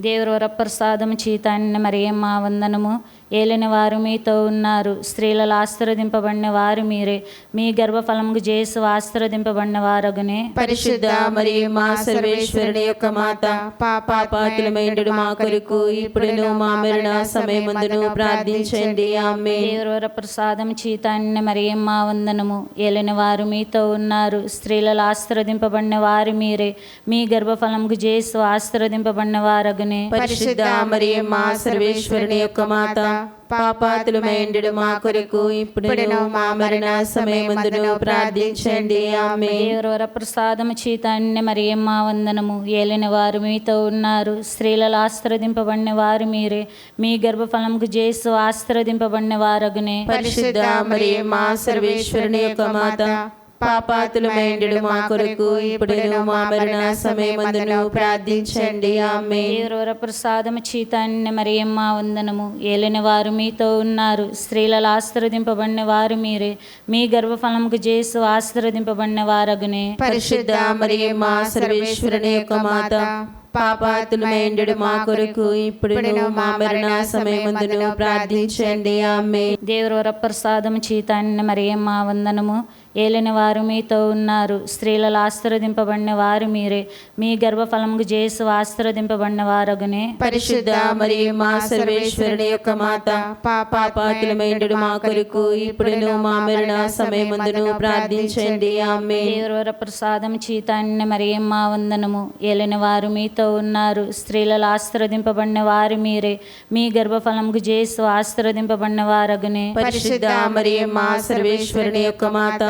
దేవర ప్రసాదము చీతాన్న మరియమ్మ వందనము. ఏలిన వారు మీతో ఉన్నారు. స్త్రీలలో ఆశీర్వదింపబడిన వారు మీరే. మీ గర్భఫలముకు యేసు ఆశీర్వదింపబడిన వారగునే. పరిశుద్ధ మరియమ్మ సర్వేశ్వరుని యొక్క మాత, పాపాతులమైండు మా కొరకు ఇప్పుడును మా మరణ సమయమందును ప్రార్థించండి. ఆమేన్. దేవర ప్రసాదము చీతాన్న మరియమ్మ వందనము. ఏలిన వారు మీతో ఉన్నారు. స్త్రీలలో ఆశీర్వదింపబడిన వారు మీరే. మీ గర్భఫలముకు యేసు ఆశీర్వదింపబడిన వారగునే. వారగునే. పరిశుద్ధ మరియమ్మ సర్వేశ్వరుని యొక్క మాత, పాపాతులమైండు మా కొరకు ఇప్పుడును మా మరణ సమయమందును ప్రార్థించండి. ఆమేన్. దేవర ప్రసాదము చైతన్య మరియమ్మ వందనము. ఏలిన వారు మీతో ఉన్నారు, స్త్రీలలో ఆశీర్వదింపబడిన వారు మీరే. మీ గర్భఫలముకు యేసు ఆశీర్వదింపబడిన వారగునే. పరిశుద్ధ మరియమ్మ సర్వేశ్వరుని యొక్క మాత, పాపాతులమైండు మా కొరకు ఇప్పుడును మా మరణ సమయమందును ప్రార్థించండి. ఆమేన్. దేవర ప్రసాదము చైతన్య మరియమ్మ వందనము. ఏలిన వారు మీతో ఉన్నారు, స్త్రీలలో ఆశీర్వదింపబడిన వారు మీరే. మీ గర్భఫలముకు యేసు ఆశీర్వదింపబడిన వారగునే. పరిశుద్ధ మరియమ్మ సర్వేశ్వరుని యొక్క మాత, పాపాతులమైండు మా కొరకు ఇప్పుడును మా మరణ సమయమందును ప్రార్థించండి. ఆమేన్. దేవర ప్రసాదము చైతన్య మరియమ్మ వందనము. ఏలిన వారు మీతో ఉన్నారు, స్త్రీలలో ఆశీర్వదింపబడిన వారు మీరే. మీ గర్భఫలముకు యేసు ఆశీర్వదింపబడిన వారగునే. పరిశుద్ధ మరియమ్మ సర్వేశ్వరుని యొక్క మాత, పాపాతులమైండు మా కొరకు ఇప్పుడును మా మరణ సమయమందును ప్రార్థించండి. ఆమేన్. దేవర ప్రసాదము చైతన్య మరియమ్మ వందనము. ఏలిన వారు మీతో ఉన్నారు, స్త్రీలలో ఆశీర్వదింపబడిన వారు మీరే. మీ గర్భఫలముకు యేసు ఆశీర్వదింపబడిన వారగునే. పరిశుద్ధ మరియమ్మ సర్వేశ్వరుని యొక్క మాత,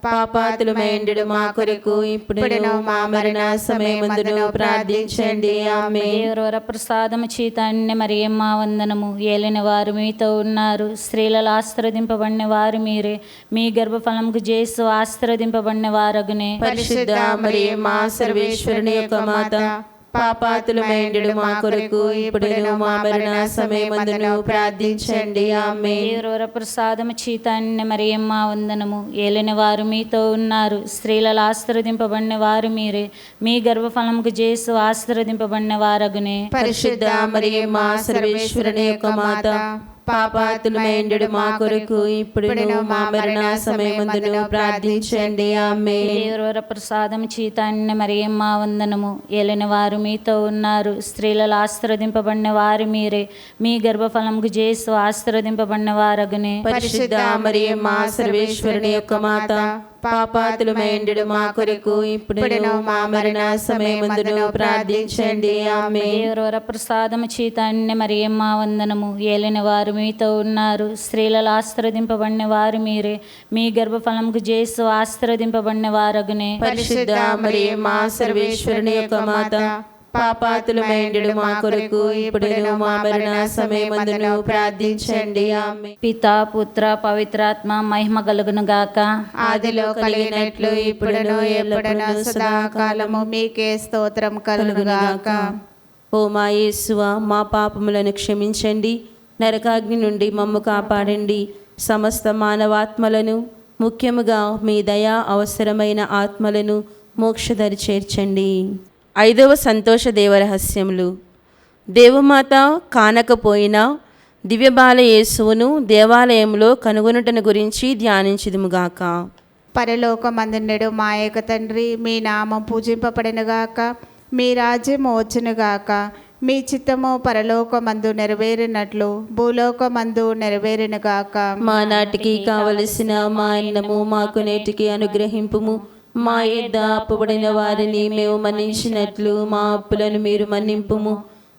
పాపాతులమైండు మా కొరకు ఇప్పుడును మా మరణ సమయమందును ప్రార్థించండి. ఆమేన్. దేవర ప్రసాదము చైతన్య మరియమ్మ వందనము. ఏలిన వారు మీతో ఉన్నారు, స్త్రీలలో ఆశీర్వదింపబడిన వారు మీరే. మీ గర్భఫలముకు యేసు ఆశీర్వదింపబడిన వారగునే. పరిశుద్ధ మరియమ్మ సర్వేశ్వరుని యొక్క మాత, పాపాతులమైండు మా కొరకు ఇప్పుడును మా మరణ సమయమందును ప్రార్థించండి. ఆమేన్. దేవర ప్రసాదము చైతన్య మరియమ్మ వందనము. ఏలిన వారు మీతో ఉన్నారు, స్త్రీలలో ఆశీర్వదింపబడిన వారు మీరే. మీ గర్భఫలముకు యేసు ఆశీర్వదింపబడిన వారగునే. పరిశుద్ధ మరియమ్మ సర్వేశ్వరుని యొక్క మాత, పాపాతులమైండు మా కొరకు ఇప్పుడును మా మరణ సమయమందును ప్రార్థించండి. ఆమేన్. దేవర ప్రసాదము చైతన్య మరియమ్మ వందనము. ఏలిన వారు మీతో ఉన్నారు, స్త్రీలలో ఆశీర్వదింపబడిన వారు మీరే. మీ గర్భఫలముకు యేసు ఆశీర్వదింపబడిన వారగునే. పరిశుద్ధ మరియమ్మ సర్వేశ్వరుని యొక్క మాత, పాపాతులమైండు మా కొరకు ఇప్పుడును మా మరణ సమయమందును ప్రార్థించండి. ఆమేన్. దేవర ప్రసాదము చైతన్య మరియమ్మ వందనము. ఏలిన వారు మీతో ఉన్నారు, స్త్రీలలో ఆశీర్వదింపబడిన వారు మీరే. మీ గర్భఫలముకు యేసు ఆశీర్వదింపబడిన వారగునే. పరిశుద్ధ మరియమ్మ సర్వేశ్వరుని యొక్క మాత, పాపాతులమైండు మా కొరకు ఇప్పుడును మా మరణ సమయమందును ప్రార్థించండి. ఆమేన్. పితా పుత్ర పవిత్రాత్మ మహిమ కలుగును గాక. ఆదిలో కలిగినట్లు ఇప్పుడును ఎప్పుడును సదాకాలము మీకే స్తోత్రం కలుగుగాక. ఓ మా యేసువా, మా పాపములను క్షమించండి, నరకాగ్ని నుండి మమ్ము కాపాడండి, సమస్త మానవాత్మలను, ముఖ్యముగా మీ దయా అవసరమైన ఆత్మలను మోక్షదరి చేర్చండి. 5వ సంతోష దేవరహస్యములు. దేవమాత కానకపోయినా దివ్యబాల యేసువును దేవాలయంలో కనుగొనుటను గురించి ధ్యానించుదుముగాక. పరలోకమందుండెడు మా యొక్క తండ్రి, మీ నామం పూజింపబడినగాక, మీ రాజ్యం వచ్చునుగాక, మీ చిత్తము పరలోకమందు నెరవేరినట్లు భూలోకమందు నెరవేరునుగాక. మా నాటికి కావలసిన మా అన్నము మాకు నేటికి అనుగ్రహింపుము. మా యొద్ద అప్పుబడిన వారిని మేము మన్నించినట్లు మా అప్పులను మీరు మన్నింపుము.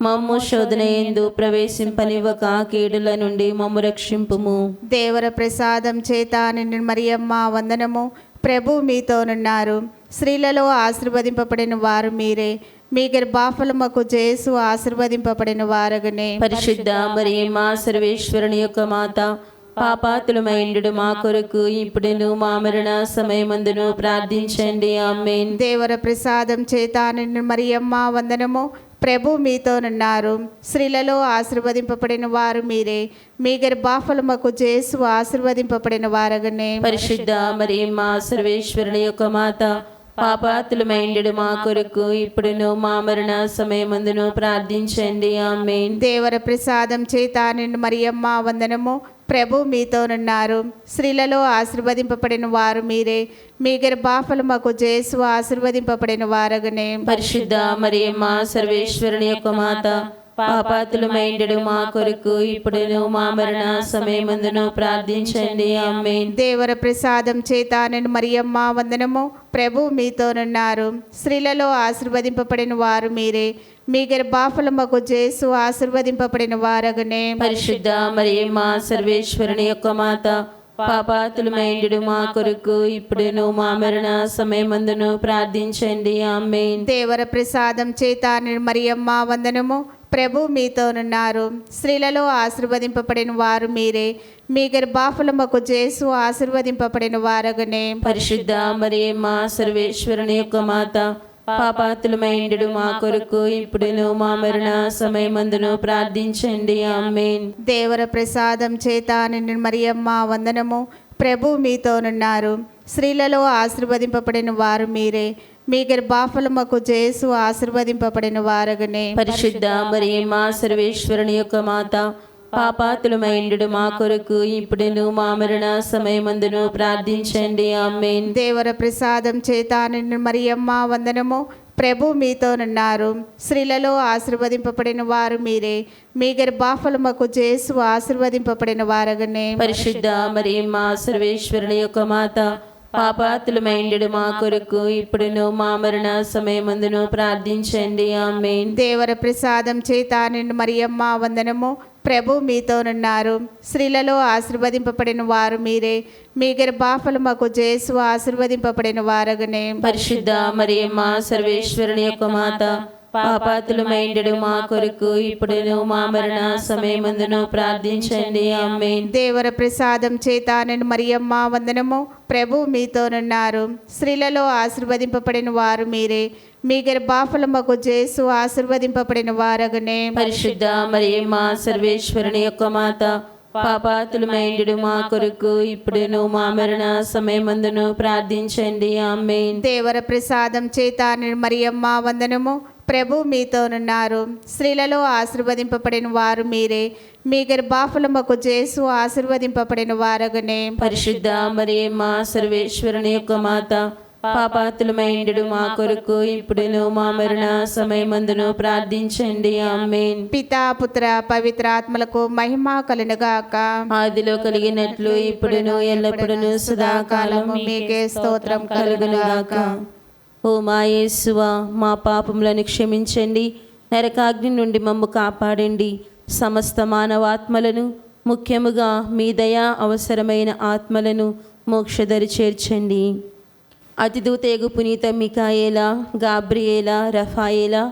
మమ్ము శోధన యందు ప్రవేశింపనివ్వక కీడుల నుండి మమ్ము రక్షింపుము. దేవర ప్రసాదం చేత నిన్ను మరియమ్మ వందనము. ప్రభు మీతోనున్నారు, స్త్రీలలో ఆశీర్వదింపబడిన వారు మీరే. మీ గర్భఫలముకు యేసు ఆశీర్వదింపబడిన వారగునే. పరిశుద్ధ మరియమ్మ సర్వేశ్వరుని యొక్క మాత, పాపాతులమైండు మా కొరకు ఇప్పుడును మా మరణ సమయమందును ప్రార్థించండి. ఆమేన్. దేవర ప్రసాదం చేత నిన్ను మరియమ్మ వందనము. ప్రభు మీతోనున్నారు, స్త్రీలలో ఆశీర్వదింపబడిన వారు మీరే. మీ గర్భఫలముకు యేసు ఆశీర్వదింపబడిన వారగునే. పరిశుద్ధ మరియమ్మ సర్వేశ్వరుని యొక్క మాత, పాపాతులమైండు మా కొరకు ఇప్పుడును మా మరణ సమయమందును ప్రార్థించండి. ఆమేన్. దేవర ప్రసాదం చేత నిన్ను మరియమ్మ వందనము. ప్రభు మీతోనున్నారు, స్త్రీలలో ఆశీర్వదింపబడిన వారు మీరే. మీ గర్భఫలముకు యేసు ఆశీర్వదింపబడిన వారగునే. పరిశుద్ధ మరియమ్మ సర్వేశ్వరుని యొక్క మాత, పాపాతులమైండు మా కొరకు ఇప్పుడును మా మరణ సమయమందును ప్రార్థించండి ఆమేన్. దేవర ప్రసాదం చేత నేను మరియమ్మ వందనము. ప్రభు మీతోనున్నారు. స్త్రీలలో ఆశీర్వదింపబడిన వారు మీరే. మీ గర్భఫలముకు యేసు ఆశీర్వదింపబడిన వారగునే. పరిశుద్ధ మరియమ్మ సర్వేశ్వరుని యొక్క మాత, పాపాతులమైండు మా కొరకు ఇప్పుడును మా మరణ సమయమందును ప్రార్థించండి ఆమేన్. దేవర ప్రసాదం చేత నేను మరియమ్మ వందనము. ప్రభు మీతోనున్నారు. స్త్రీలలో ఆశీర్వదింపబడిన వారు మీరే. మీ గర్భఫలముకు యేసు ఆశీర్వదింపబడిన వారగునే. పరిశుద్ధ మరియమ్మ సర్వేశ్వరుని యొక్క మాత, పాపాతులమైండు మా కొరకు ఇప్పుడును మా మరణ సమయమందును ప్రార్థించండి ఆమేన్. దేవర ప్రసాదం చేత నిన్ను మరియమ్మ వందనము. ప్రభు మీతోనున్నారు. స్త్రీలలో ఆశీర్వదింపబడిన వారు మీరే. మీ గర్భఫలముకు యేసు ఆశీర్వదింపబడిన వారగునే. పరిశుద్ధ మరియమ్మ సర్వేశ్వరుని యొక్క మాత, పాపాతులమైండు మా కొరకు ఇప్పుడును మా మరణ సమయమందును ప్రార్థించండి ఆమేన్. దేవర ప్రసాదం చేత నిన్ను మరియమ్మ వందనము. ప్రభు మీతోనున్నారు. స్త్రీలలో ఆశీర్వదింపబడిన వారు మీరే. మీ గర్భఫలముకు యేసు ఆశీర్వదింపబడిన వారగునే. పరిశుద్ధ మరియమ్మ సర్వేశ్వరుని యొక్క మాత, పాపాతులమైండు మా కొరకు ఇప్పుడును మా మరణ సమయమందును ప్రార్థించండి ఆమేన్. దేవర ప్రసాదం చేత నిన్ను మరియమ్మ వందనము. ప్రభు మీతోనున్నారు. స్త్రీలలో ఆశీర్వదింపబడిన వారు మీరే. మీ గర్భఫలముకు యేసు ఆశీర్వదింపబడిన వారగునే. పరిశుద్ధ మరియమ్మ సర్వేశ్వరుని యొక్క మాత, పాపాతులమైండు మా కొరకు ఇప్పుడును మా మరణ సమయమందును ప్రార్థించండి ఆమేన్. దేవర ప్రసాదం చేత నిన్ను మరియమ్మ వందనము. ప్రభు మీతోనున్నారు. స్త్రీలలో ఆశీర్వదింపబడిన వారు మీరే. మీ గర్భఫలముకు యేసు ఆశీర్వదింపబడిన వారగునే. పరిశుద్ధ మరియమ్మ సర్వేశ్వరుని యొక్క మాత, పాపాతులమైండు మా కొరకు ఇప్పుడును మా మరణ సమయమందును ప్రార్థించండి ఆమేన్. దేవర ప్రసాదం చేత నిన్ను మరియమ్మ వందనము. ప్రభు మీతోనున్నారు. స్త్రీలలో ఆశీర్వదింపబడిన వారు మీరే. మీ గర్భఫలముకు యేసు ఆశీర్వదింపబడిన వారగునే. పరిశుద్ధ మరియమ్మ సర్వేశ్వరుని యొక్క మాత, పాపాతులమైండు మా కొరకు ఇప్పుడును మా మరణ సమయమందును ప్రార్థించండి ఆమేన్. పితా పుత్ర పవిత్రాత్మలకు మహిమ కలుగుగాక. ఆదిలో కలిగినట్లు ఇప్పుడును ఎల్లప్పుడును సదాకాలము మీకే స్తోత్రం కలుగునుగాక. ఓ మా యేసువా, మా పాపములను క్షమించండి, నరకాగ్ని నుండి మమ్ము కాపాడండి, సమస్త మానవాత్మలను, ముఖ్యముగా మీ దయా అవసరమైన ఆత్మలను మోక్షదరి చేర్చండి. అతిదూతేగు పునీత మికాయేలా, గాబ్రియేలా, రఫాయేలా,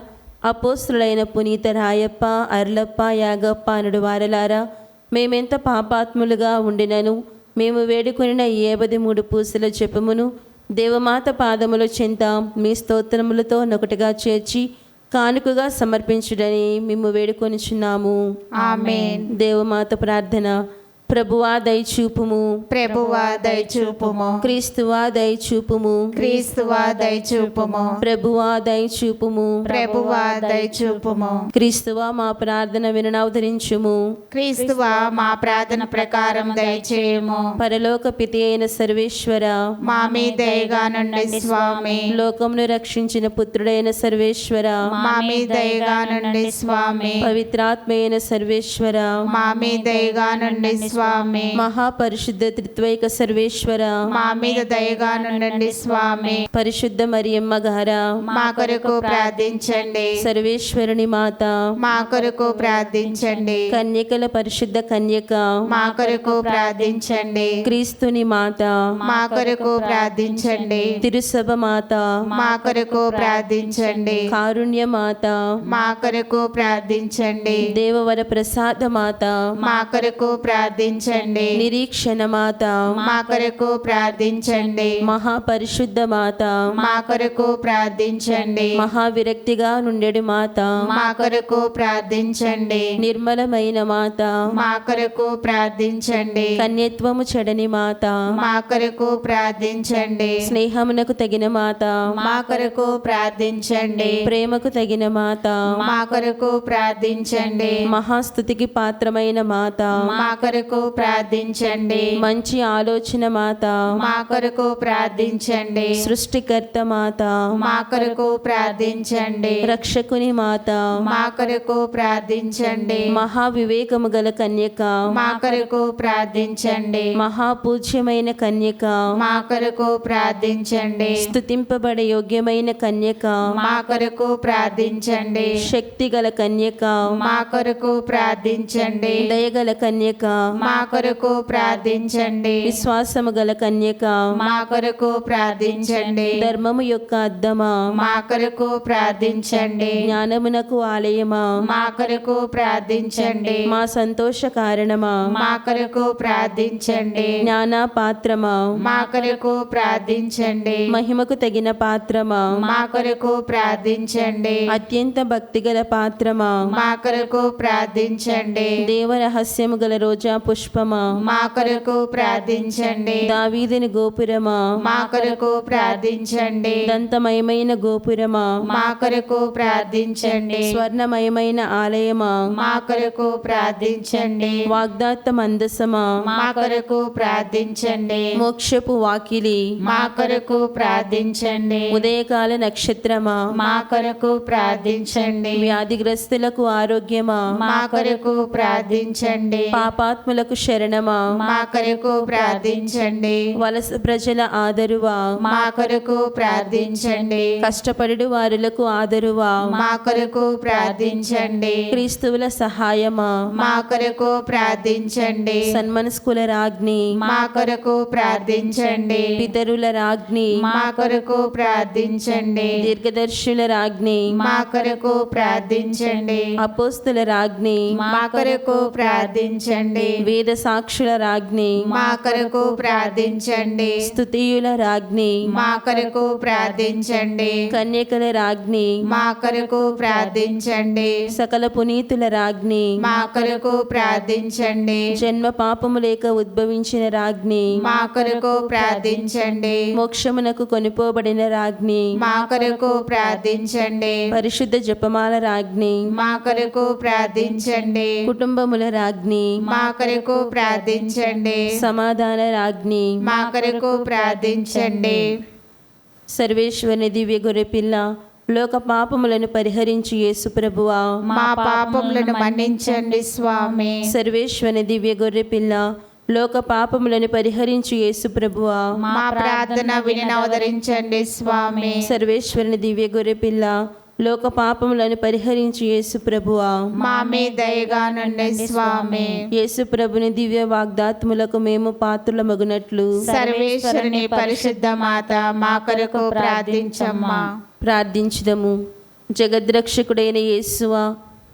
అపోస్తులైన పునీత రాయప్ప, అర్లప్ప, యాగప్ప అనుడు వారలారా, మేమెంత పాపాత్ములుగా ఉండినను మేము వేడుకొనిన 73 పూసల జపమును దేవమాత పాదముల చెంత మీ స్తోత్రములతో నొకటిగా చేర్చి కానుకగా సమర్పించుడని మేము వేడుకొనిచున్నాము. ఆమేన్. దేవమాత ప్రార్థన. ప్రభువా దయచూపుము, ప్రభువా దయచూపుము, క్రీస్తువా దయచూపుము, క్రీస్తువా దయచూపుము, ప్రభువా దయచూపుము, ప్రభువా దయచూపుము, క్రీస్తువా మా ప్రార్థన విననవతరించుము, క్రీస్తువా మా ప్రార్థన ప్రకారం దయచేయము. పరలోక పితి అయిన సర్వేశ్వర, మా మీద దయగా నుండి స్వామి, లోకమును రక్షించిన పుత్రుడైన సర్వేశ్వర, మా మీద దయగా నుండి స్వామి, పవిత్రాత్మైన సర్వేశ్వర, మా మీద దయగా నుండి స్వామి, మహాపరిశుద్ధ త్రిత్వైక సర్వేశ్వర, మా మీద దయగా నుండి స్వామి, పరిశుద్ధ మరియమ్మ గారా, మా కొరకు ప్రార్థించండి. సర్వేశ్వరుని మాత, మా కొరకు ప్రార్థించండి. కన్యకల పరిశుద్ధ కన్యక, మా కొరకు ప్రార్థించండి. క్రీస్తుని మాత, మా కొరకు ప్రార్థించండి. తిరుసభ మాత, మా కొరకు ప్రార్థించండి. కారుణ్య మాత, మా కొరకు ప్రార్థించండి. దేవవర ప్రసాద మాత, మా కొరకు ప్రార్థించండి. నిరీక్షణ మాత, మా కొరకు ప్రార్థించండి. మహాపరిశుద్ధ మాత, మా కొరకు ప్రార్థించండి. మహావిరక్తిగా నుండెడు మాత, మా కొరకు ప్రార్థించండి. నిర్మలమైన మాత, మా కొరకు ప్రార్థించండి. కన్యత్వము చెడని మాత, మా కొరకు ప్రార్థించండి. స్నేహమునకు తగిన మాత, మా కొరకు ప్రార్థించండి. ప్రేమకు తగిన మాత, మా కొరకు ప్రార్థించండి. మహాస్తుతికి పాత్రమైన మాత, మా కొరకు కొరకు ప్రార్థించండి. మంచి ఆలోచన మాత, మా కొరకు ప్రార్థించండి. సృష్టికర్త మాత, మా కొరకు ప్రార్థించండి. రక్షకుని మాత, మా కొరకు ప్రార్థించండి. మహావివేకము గల కన్యక, మా కొరకు ప్రార్థించండి. మహాపూజ్యమైన కన్యక, మా కొరకు ప్రార్థించండి. స్తుతింపబడే యోగ్యమైన కన్యక, మా కొరకు ప్రార్థించండి. శక్తి గల కన్యక, మా కొరకు ప్రార్థించండి. దయగల కన్యక, మా కొరకు ప్రార్థించండి. విశ్వాసము గల కన్యక, మా కొరకు ప్రార్థించండి. ధర్మము యొక్క అద్దమా, మా కొరకు ప్రార్థించండి. జ్ఞానమునకు ఆలయమా, మా కొరకు ప్రార్థించండి. మా సంతోష కారణమా, మా కొరకు ప్రార్థించండి. జ్ఞాన పాత్రమా, మా కొరకు ప్రార్థించండి. మహిమకు తగిన పాత్రమా, మా కొరకు ప్రార్థించండి. అత్యంత భక్తిగల పాత్రమా, మా కొరకు ప్రార్థించండి. దేవరహస్యము గల రోజా పుష్పమా, మా కొరకు ప్రార్థించండి. దావీదుని గోపురమా, మా కొరకు ప్రార్థించండి. దంతమయమైన గోపురమా, మా కొరకు ప్రార్థించండి. స్వర్ణమయమైన ఆలయమా, మా కొరకు ప్రార్థించండి. వాగ్దాత్త మందసమా, మా కొరకు ప్రార్థించండి. మోక్షపు వాకిలి, మా కొరకు ప్రార్థించండి. ఉదయకాల నక్షత్రమా, మా కొరకు ప్రార్థించండి. వ్యాధిగ్రస్తులకు ఆరోగ్యమా, మా కొరకు ప్రార్థించండి. పాపాత్ములకు శరణమా, మా కొరకు ప్రార్థించండి. వలస ప్రజల ఆదరువా, మా కొరకు ప్రార్థించండి. కష్టపడు వారులకు ఆదరువా, మా కొరకు ప్రార్థించండి. క్రీస్తువుల సహాయమా, మా కొరకు ప్రార్థించండి. సన్మనస్కుల రాజ్ఞి, మా కొరకు ప్రార్థించండి. పితరుల రాజ్ఞి, మా కొరకు ప్రార్థించండి. దీర్ఘదర్శుల రాజ్ఞి, మా కొరకు ప్రార్థించండి. అపోస్తుల రాజ్ఞి, మా కొరకు ప్రార్థించండి. వేద సాక్షుల రాజ్ఞి, మా కొరకు ప్రార్థించండి. స్తుతియుల రాజ్ఞి, మా కొరకు ప్రార్థించండి. కన్యకల రాజ్ఞి, మా కొరకు ప్రార్థించండి. సకల పునీతుల రాజ్ఞి, మా కొరకు ప్రార్థించండి. జన్మ పాపము లేక ఉద్భవించిన రాజ్ఞి, మా కొరకు ప్రార్థించండి. మోక్షమునకు కొనిపోబడిన రాజ్ఞి, మా కొరకు ప్రార్థించండి. పరిశుద్ధ జపమాల రాజ్ఞి, మా కొరకు ప్రార్థించండి. కుటుంబముల రాజ్ఞి, మా కొరకు ప్రార్థించండి. సమాధాన రాజ్ఞి, మా కొరకు ప్రార్థించండి. సర్వేశ్వరుని దివ్య గొర్రెపిల్ల, లోక పాపములను పరిహరించి యేసు ప్రభువా, మా పాపములను మన్నించండి స్వామి. సర్వేశ్వరుని దివ్య గొర్రెపిల్ల, లోక పాపములను పరిహరించి యేసు ప్రభువా, మా ప్రార్థన విని అవతరించండి స్వామి. సర్వేశ్వరుని దివ్య గొర్రెపిల్ల, లోక పాపములను పరిహరించి యేసు ప్రభువా, మా మీద దయగా నుండి స్వామి. యేసు ప్రభుని దివ్య వాగ్దాత్ములకు మేము పాత్రులమగునట్లు సర్వేశ్వరుని పరిశుద్ధ మాత మా కొరకు ప్రార్థించమ్మా. ప్రార్థించుదము. జగద్రక్షకుడైన యేసువా,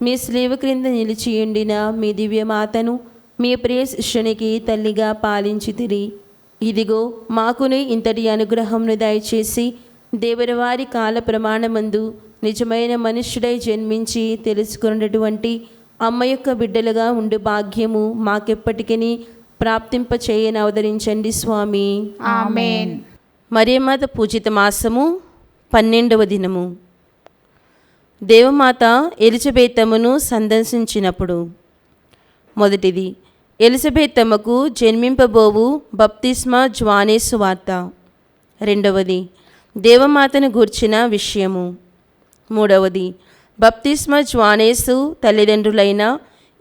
మీ స్లీవ క్రింద నిలిచియుండిన మీ దివ్యమాతను మీ ప్రియ శిష్యునికి తల్లిగా పాలించితిరి. ఇదిగో మాకునే ఇంతటి అనుగ్రహంను దయచేసి దేవుడివారి కాల ప్రమాణమందు నిజమైన మనుష్యుడై జన్మించి తెలుసుకున్నటువంటి అమ్మ యొక్క బిడ్డలుగా ఉండు భాగ్యము మాకెప్పటికీ ప్రాప్తింప చేయని అవతరించండి స్వామి. ఆమేన్. మరియమాత పూజిత మాసము 12వ దినము. దేవమాత ఎలిజబెతమ్మను సందర్శించినప్పుడు. మొదటిది, ఎలిజబెతమ్మకు జన్మింపబోవు బప్తిస్మా జ్వానేసు వార్త. రెండవది, దేవమాతను గూర్చిన విషయము. మూడవది, బప్తిస్మా జ్వానేసు తల్లిదండ్రులైన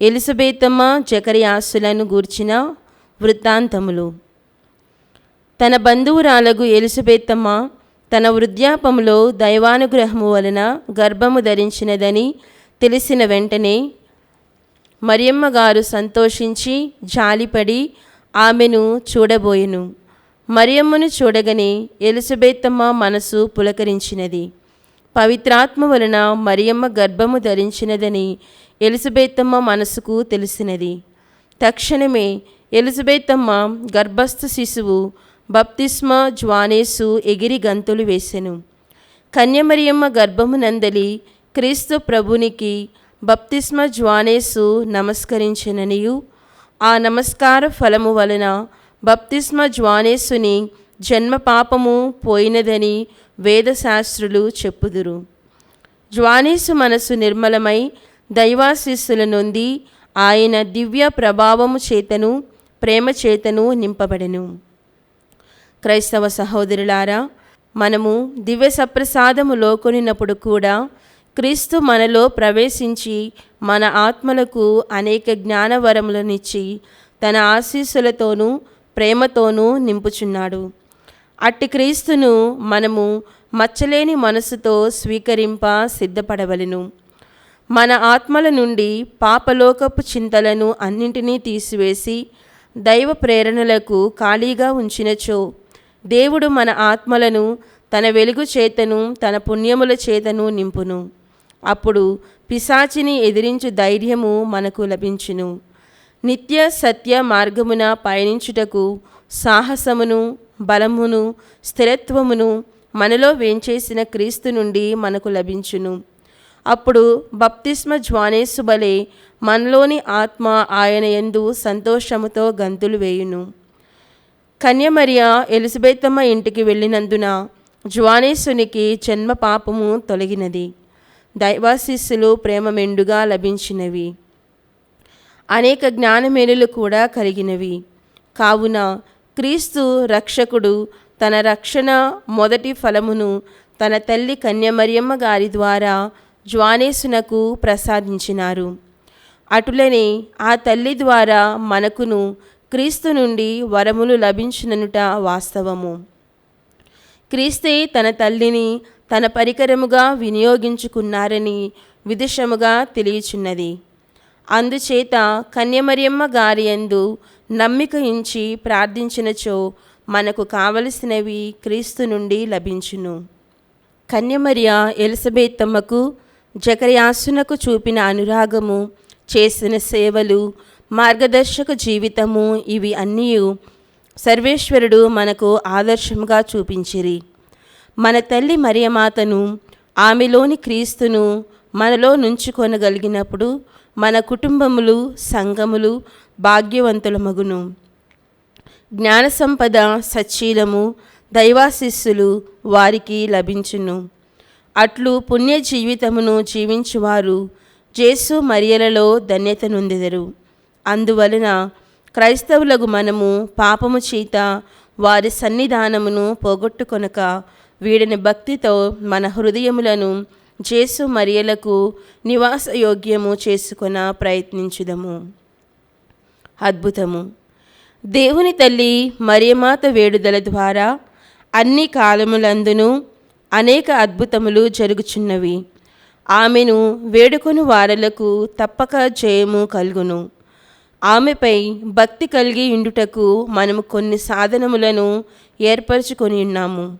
ఎలిజబెతమ్మ జకర్యాసులను గూర్చిన వృత్తాంతములు. తన బంధువురాలగు ఎలిజబెతమ్మ తన వృద్ధాపములో దైవానుగ్రహము వలన గర్భము ధరించినదని తెలిసిన వెంటనే మరియమ్మ గారు సంతోషించి జాలిపడి ఆమెను చూడబోయెను. మరియమ్మను చూడగానే ఎలిజబెతమ్మ మనసు పులకరించినది. పవిత్రాత్మ వలన మరియమ్మ గర్భము ధరించినదని ఎలిజబెతమ్మ మనసుకు తెలిసినది. తక్షణమే ఎలిజబెతమ్మ గర్భస్థ శిశువు బప్తిస్మా జ్వానేసు ఎగిరి గంతులు వేసెను. కన్యమరియమ్మ గర్భమునందలి క్రీస్తు ప్రభునికి బప్తిస్మా జ్వానేసు నమస్కరించిననియు ఆ నమస్కార ఫలము వలన బప్తిస్మా జ్వానేసుని జన్మ పాపము పోయినదని వేదశాస్త్రులు చెప్పుదురు. జ్వానేసు మనసు నిర్మలమై దైవాశీస్సుల నొంది ఆయన దివ్య ప్రభావము చేతను ప్రేమ చేతను నింపబడెను. క్రైస్తవ సహోదరులారా, మనము దివ్య సప్రసాదములో కొనినప్పుడు కూడా క్రీస్తు మనలో ప్రవేశించి మన ఆత్మలకు అనేక జ్ఞానవరములనిచ్చి తన ఆశీస్సులతోనూ ప్రేమతోనూ నింపుచున్నాడు. అట్టి క్రీస్తును మనము మచ్చలేని మనసుతో స్వీకరింప సిద్ధపడవలెను. మన ఆత్మల నుండి పాపలోకపు చింతలను అన్నింటినీ తీసివేసి దైవ ప్రేరణలకు ఖాళీగా ఉంచినచో దేవుడు మన ఆత్మలను తన వెలుగు చేతను తన పుణ్యముల చేతను నింపును. అప్పుడు పిశాచిని ఎదిరించు ధైర్యము మనకు లభించును. నిత్య సత్య మార్గమున పయనించుటకు సాహసమును బలమును స్థిరత్వమును మనలో వేంచేసిన క్రీస్తు నుండి మనకు లభించును. అప్పుడు బప్తిస్మ జ్వానేసు వలె మనలోని ఆత్మ ఆయన యందు సంతోషముతో గంతులు వేయును. కన్యమరియ ఎలిజబెతమ్మ ఇంటికి వెళ్ళినందున జ్వానేసునికి జన్మ పాపము తొలగినది. దైవాశీస్సులు ప్రేమ మెండుగా లభించినవి. అనేక జ్ఞానమేలులు కూడా కలిగినవి. కావున క్రీస్తు రక్షకుడు తన రక్షణ మొదటి ఫలమును తన తల్లి కన్యమరియమ్మ గారి ద్వారా జ్వానేసునకు ప్రసాదించినారు. అటులనే ఆ తల్లి ద్వారా మనకును క్రీస్తు నుండి వరములు లభించిననుట వాస్తవము. క్రీస్తే తన తల్లిని తన పరికరముగా వినియోగించుకున్నారని విదిషముగా తెలియచున్నది. అందుచేత కన్యమరియమ్మ గారి యందు నమ్మిక ఉంచి ప్రార్థించినచో మనకు కావలసినవి క్రీస్తు నుండి లభించును. కన్యమరియ ఎలిజబెతమ్మకు జకర్యాసునకు చూపిన అనురాగము, చేసిన సేవలు, మార్గదర్శక జీవితము ఇవి అన్నీ సర్వేశ్వరుడు మనకు ఆదర్శంగా చూపించిరి. మన తల్లి మరియమాతను ఆమెలోని క్రీస్తును మనలో నుంచుకొనగలిగినప్పుడు మన కుటుంబములు సంఘములు భాగ్యవంతులమగును. జ్ఞాన సంపద సచ్చీలము దైవాశిస్సులు వారికి లభించును. అట్లు పుణ్య జీవితమును జీవించువారు జేసు మరియలలో ధన్యత నొందెదరు. అందువలన క్రైస్తవులకు మనము పాపము చేత వారి సన్నిధానమును పోగొట్టుకొనక వీడిని భక్తితో మన హృదయములను జేసు మరియలకు నివాసయోగ్యము చేసుకొన ప్రయత్నించుదము. అద్భుతము. దేవుని తల్లి మరియమాత వేడుదల ద్వారా అన్ని కాలములందును అనేక అద్భుతములు జరుగుచున్నవి. ఆమెను వేడుకొని వారలకు తప్పక జయము కలుగును. ఆమెపై భక్తి కలిగి ఉండుటకు మనము కొన్ని సాధనములను ఏర్పరచుకొని ఉన్నాము.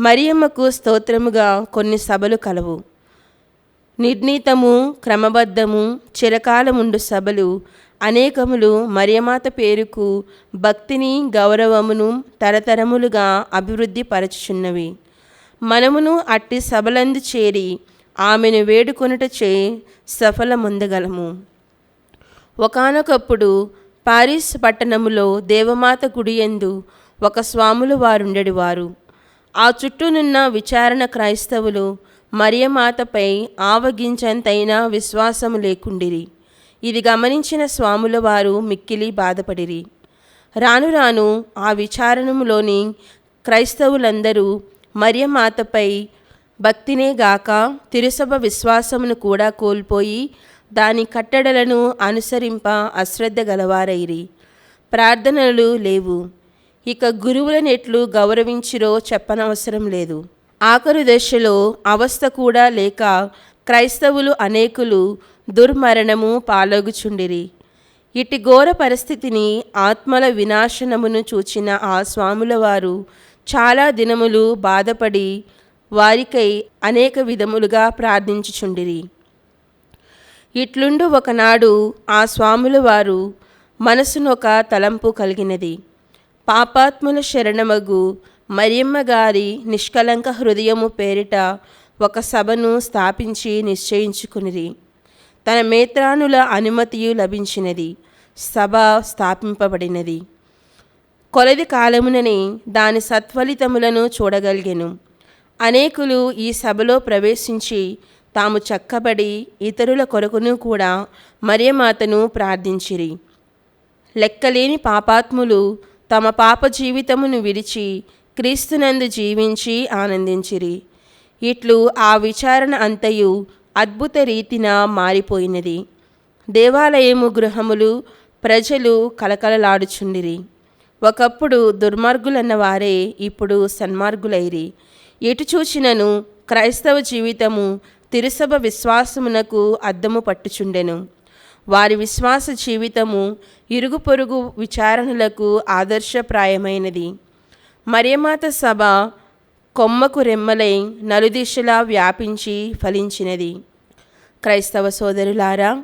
మరియమ్మకు స్తోత్రముగా కొన్ని సభలు కలవు. నిర్ణీతము క్రమబద్ధము చిరకాలముండు సభలు అనేకములు మరియమాత పేరుకు భక్తిని గౌరవమును తరతరములుగా అభివృద్ధి పరచుచున్నవి. మనమును అట్టి సభలందు చేరి ఆమెను వేడుకొనుటచే సఫలమొందగలము. ఒకానొకప్పుడు పారిస్ పట్టణములో దేవమాత గుడియందు ఒక స్వాములు వారుండెడివారు. ఆ చుట్టూనున్న విచారణ క్రైస్తవులు మరియమాతపై ఆవగించంతైనా విశ్వాసము లేకుండిరి. ఇది గమనించిన స్వాముల వారు మిక్కిలి బాధపడిరి. రాను రాను ఆ విచారణములోని క్రైస్తవులందరూ మరియమాతపై భక్తినే గాక తిరుసభ విశ్వాసమును కూడా కోల్పోయి దాని కట్టడలను అనుసరింప అశ్రద్ధ గలవారైరి. ప్రార్థనలు లేవు. ఇక గురువులను ఎట్లు గౌరవించిరో చెప్పనవసరం లేదు. ఆఖరు దశలో అవస్థ కూడా లేక క్రైస్తవులు అనేకులు దుర్మరణము పాలగుచుండిరి. ఇటు ఘోర పరిస్థితిని ఆత్మల వినాశనమును చూచిన ఆ స్వాముల వారు చాలా దినములు బాధపడి వారికై అనేక విధములుగా ప్రార్థించుచుండిరి. ఇట్లుండు ఒకనాడు ఆ స్వాముల వారు మనసునొక తలంపు కలిగినది. పాపాత్ముల శరణమగు మరియమ్మ గారి నిష్కలంక హృదయము పేరిట ఒక సభను స్థాపించి నిశ్చయించుకునిరి. తన మేత్రానుల అనుమతియు లభించినది. సభ స్థాపింపబడినది. కొలది కాలముననే దాని సత్ఫలితములను చూడగలిగెను. అనేకులు ఈ సభలో ప్రవేశించి తాము చక్కబడి ఇతరుల కొరకును కూడా మరియమాతను ప్రార్థించిరి. లెక్కలేని పాపాత్ములు తమ పాప జీవితమును విడిచి క్రీస్తునందు జీవించి ఆనందించిరి. ఇట్లు ఆ విచారణ అంతయు అద్భుత రీతిన మారిపోయినది. దేవాలయము గృహములు ప్రజలు కలకలలాడుచుండిరి. ఒకప్పుడు దుర్మార్గులన్న వారే ఇప్పుడు సన్మార్గులైరి. ఎటు చూచినను క్రైస్తవ జీవితము తిరుసభ విశ్వాసమునకు అద్దము పట్టుచుండెను. వారి విశ్వాస జీవితము ఇరుగు పొరుగు విచారణలకు ఆదర్శప్రాయమైనది. మరియమాత సభ కొమ్మకు రెమ్మలై నలుదిశలా వ్యాపించి ఫలించినది. క్రైస్తవ సోదరులారా,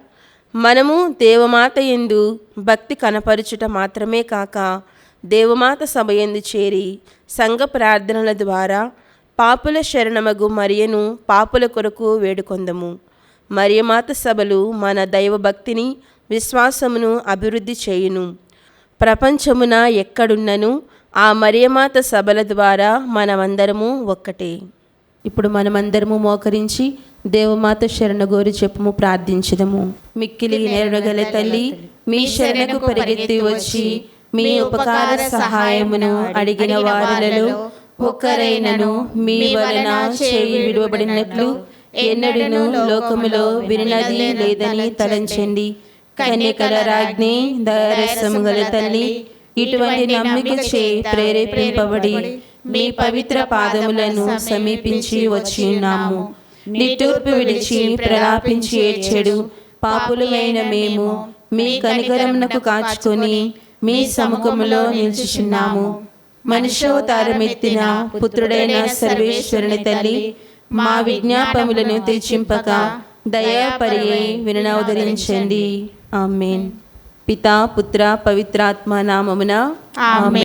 మనము దేవమాత యందు భక్తి కనపరుచుట మాత్రమే కాక దేవమాత సభ యందు చేరి సంఘ ప్రార్థనల ద్వారా పాపుల శరణమగు మరియను పాపుల కొరకు వేడుకొందము. మరియమాత సభలు మన దైవభక్తిని విశ్వాసమును అభివృద్ధి చేయును. ప్రపంచమున ఎక్కడున్నను ఆ మరియమాత సభల ద్వారా మనమందరము ఒక్కటే. ఇప్పుడు మనమందరము మోకరించి దేవమాత శరణగోరి చెప్పుము, ప్రార్థించదము. మిక్కిలి నెరగల తల్లి, మీ శరణకు పరిగెత్తి వచ్చి మీ ఉపకార సహాయమును అడిగిన వారిలలో ఒక్కరైనను మీ వలన చేయి విడువబడినట్లు ఎన్నడూను లోకములో వినది లేదని తలంచండి. కన్యకల రాజ్ఞి, దయారసము గల తల్లి, ఇటువంటి నమ్మికచే ప్రేరేపింపబడి మీ పవిత్ర పాదములను సమీపించి వచ్చి ఉన్నాము. నిట్టూర్పు విడిచి ప్రలాపించి ఏడ్చెడు పాపులమైన మేము మీ కనికరమునకు కాచుకొని మీ సముఖములో నిల్చుచున్నాము. మనుష్యావతారమెత్తిన పుత్రుడైన సర్వేశ్వరుని తల్లి, మా విజ్ఞాపములను తెచ్చింపక దయాపరియై విననవదరించండి. ఆమేన్. పితా పుత్ర పవిత్రాత్మ నామమున ఆమేన్.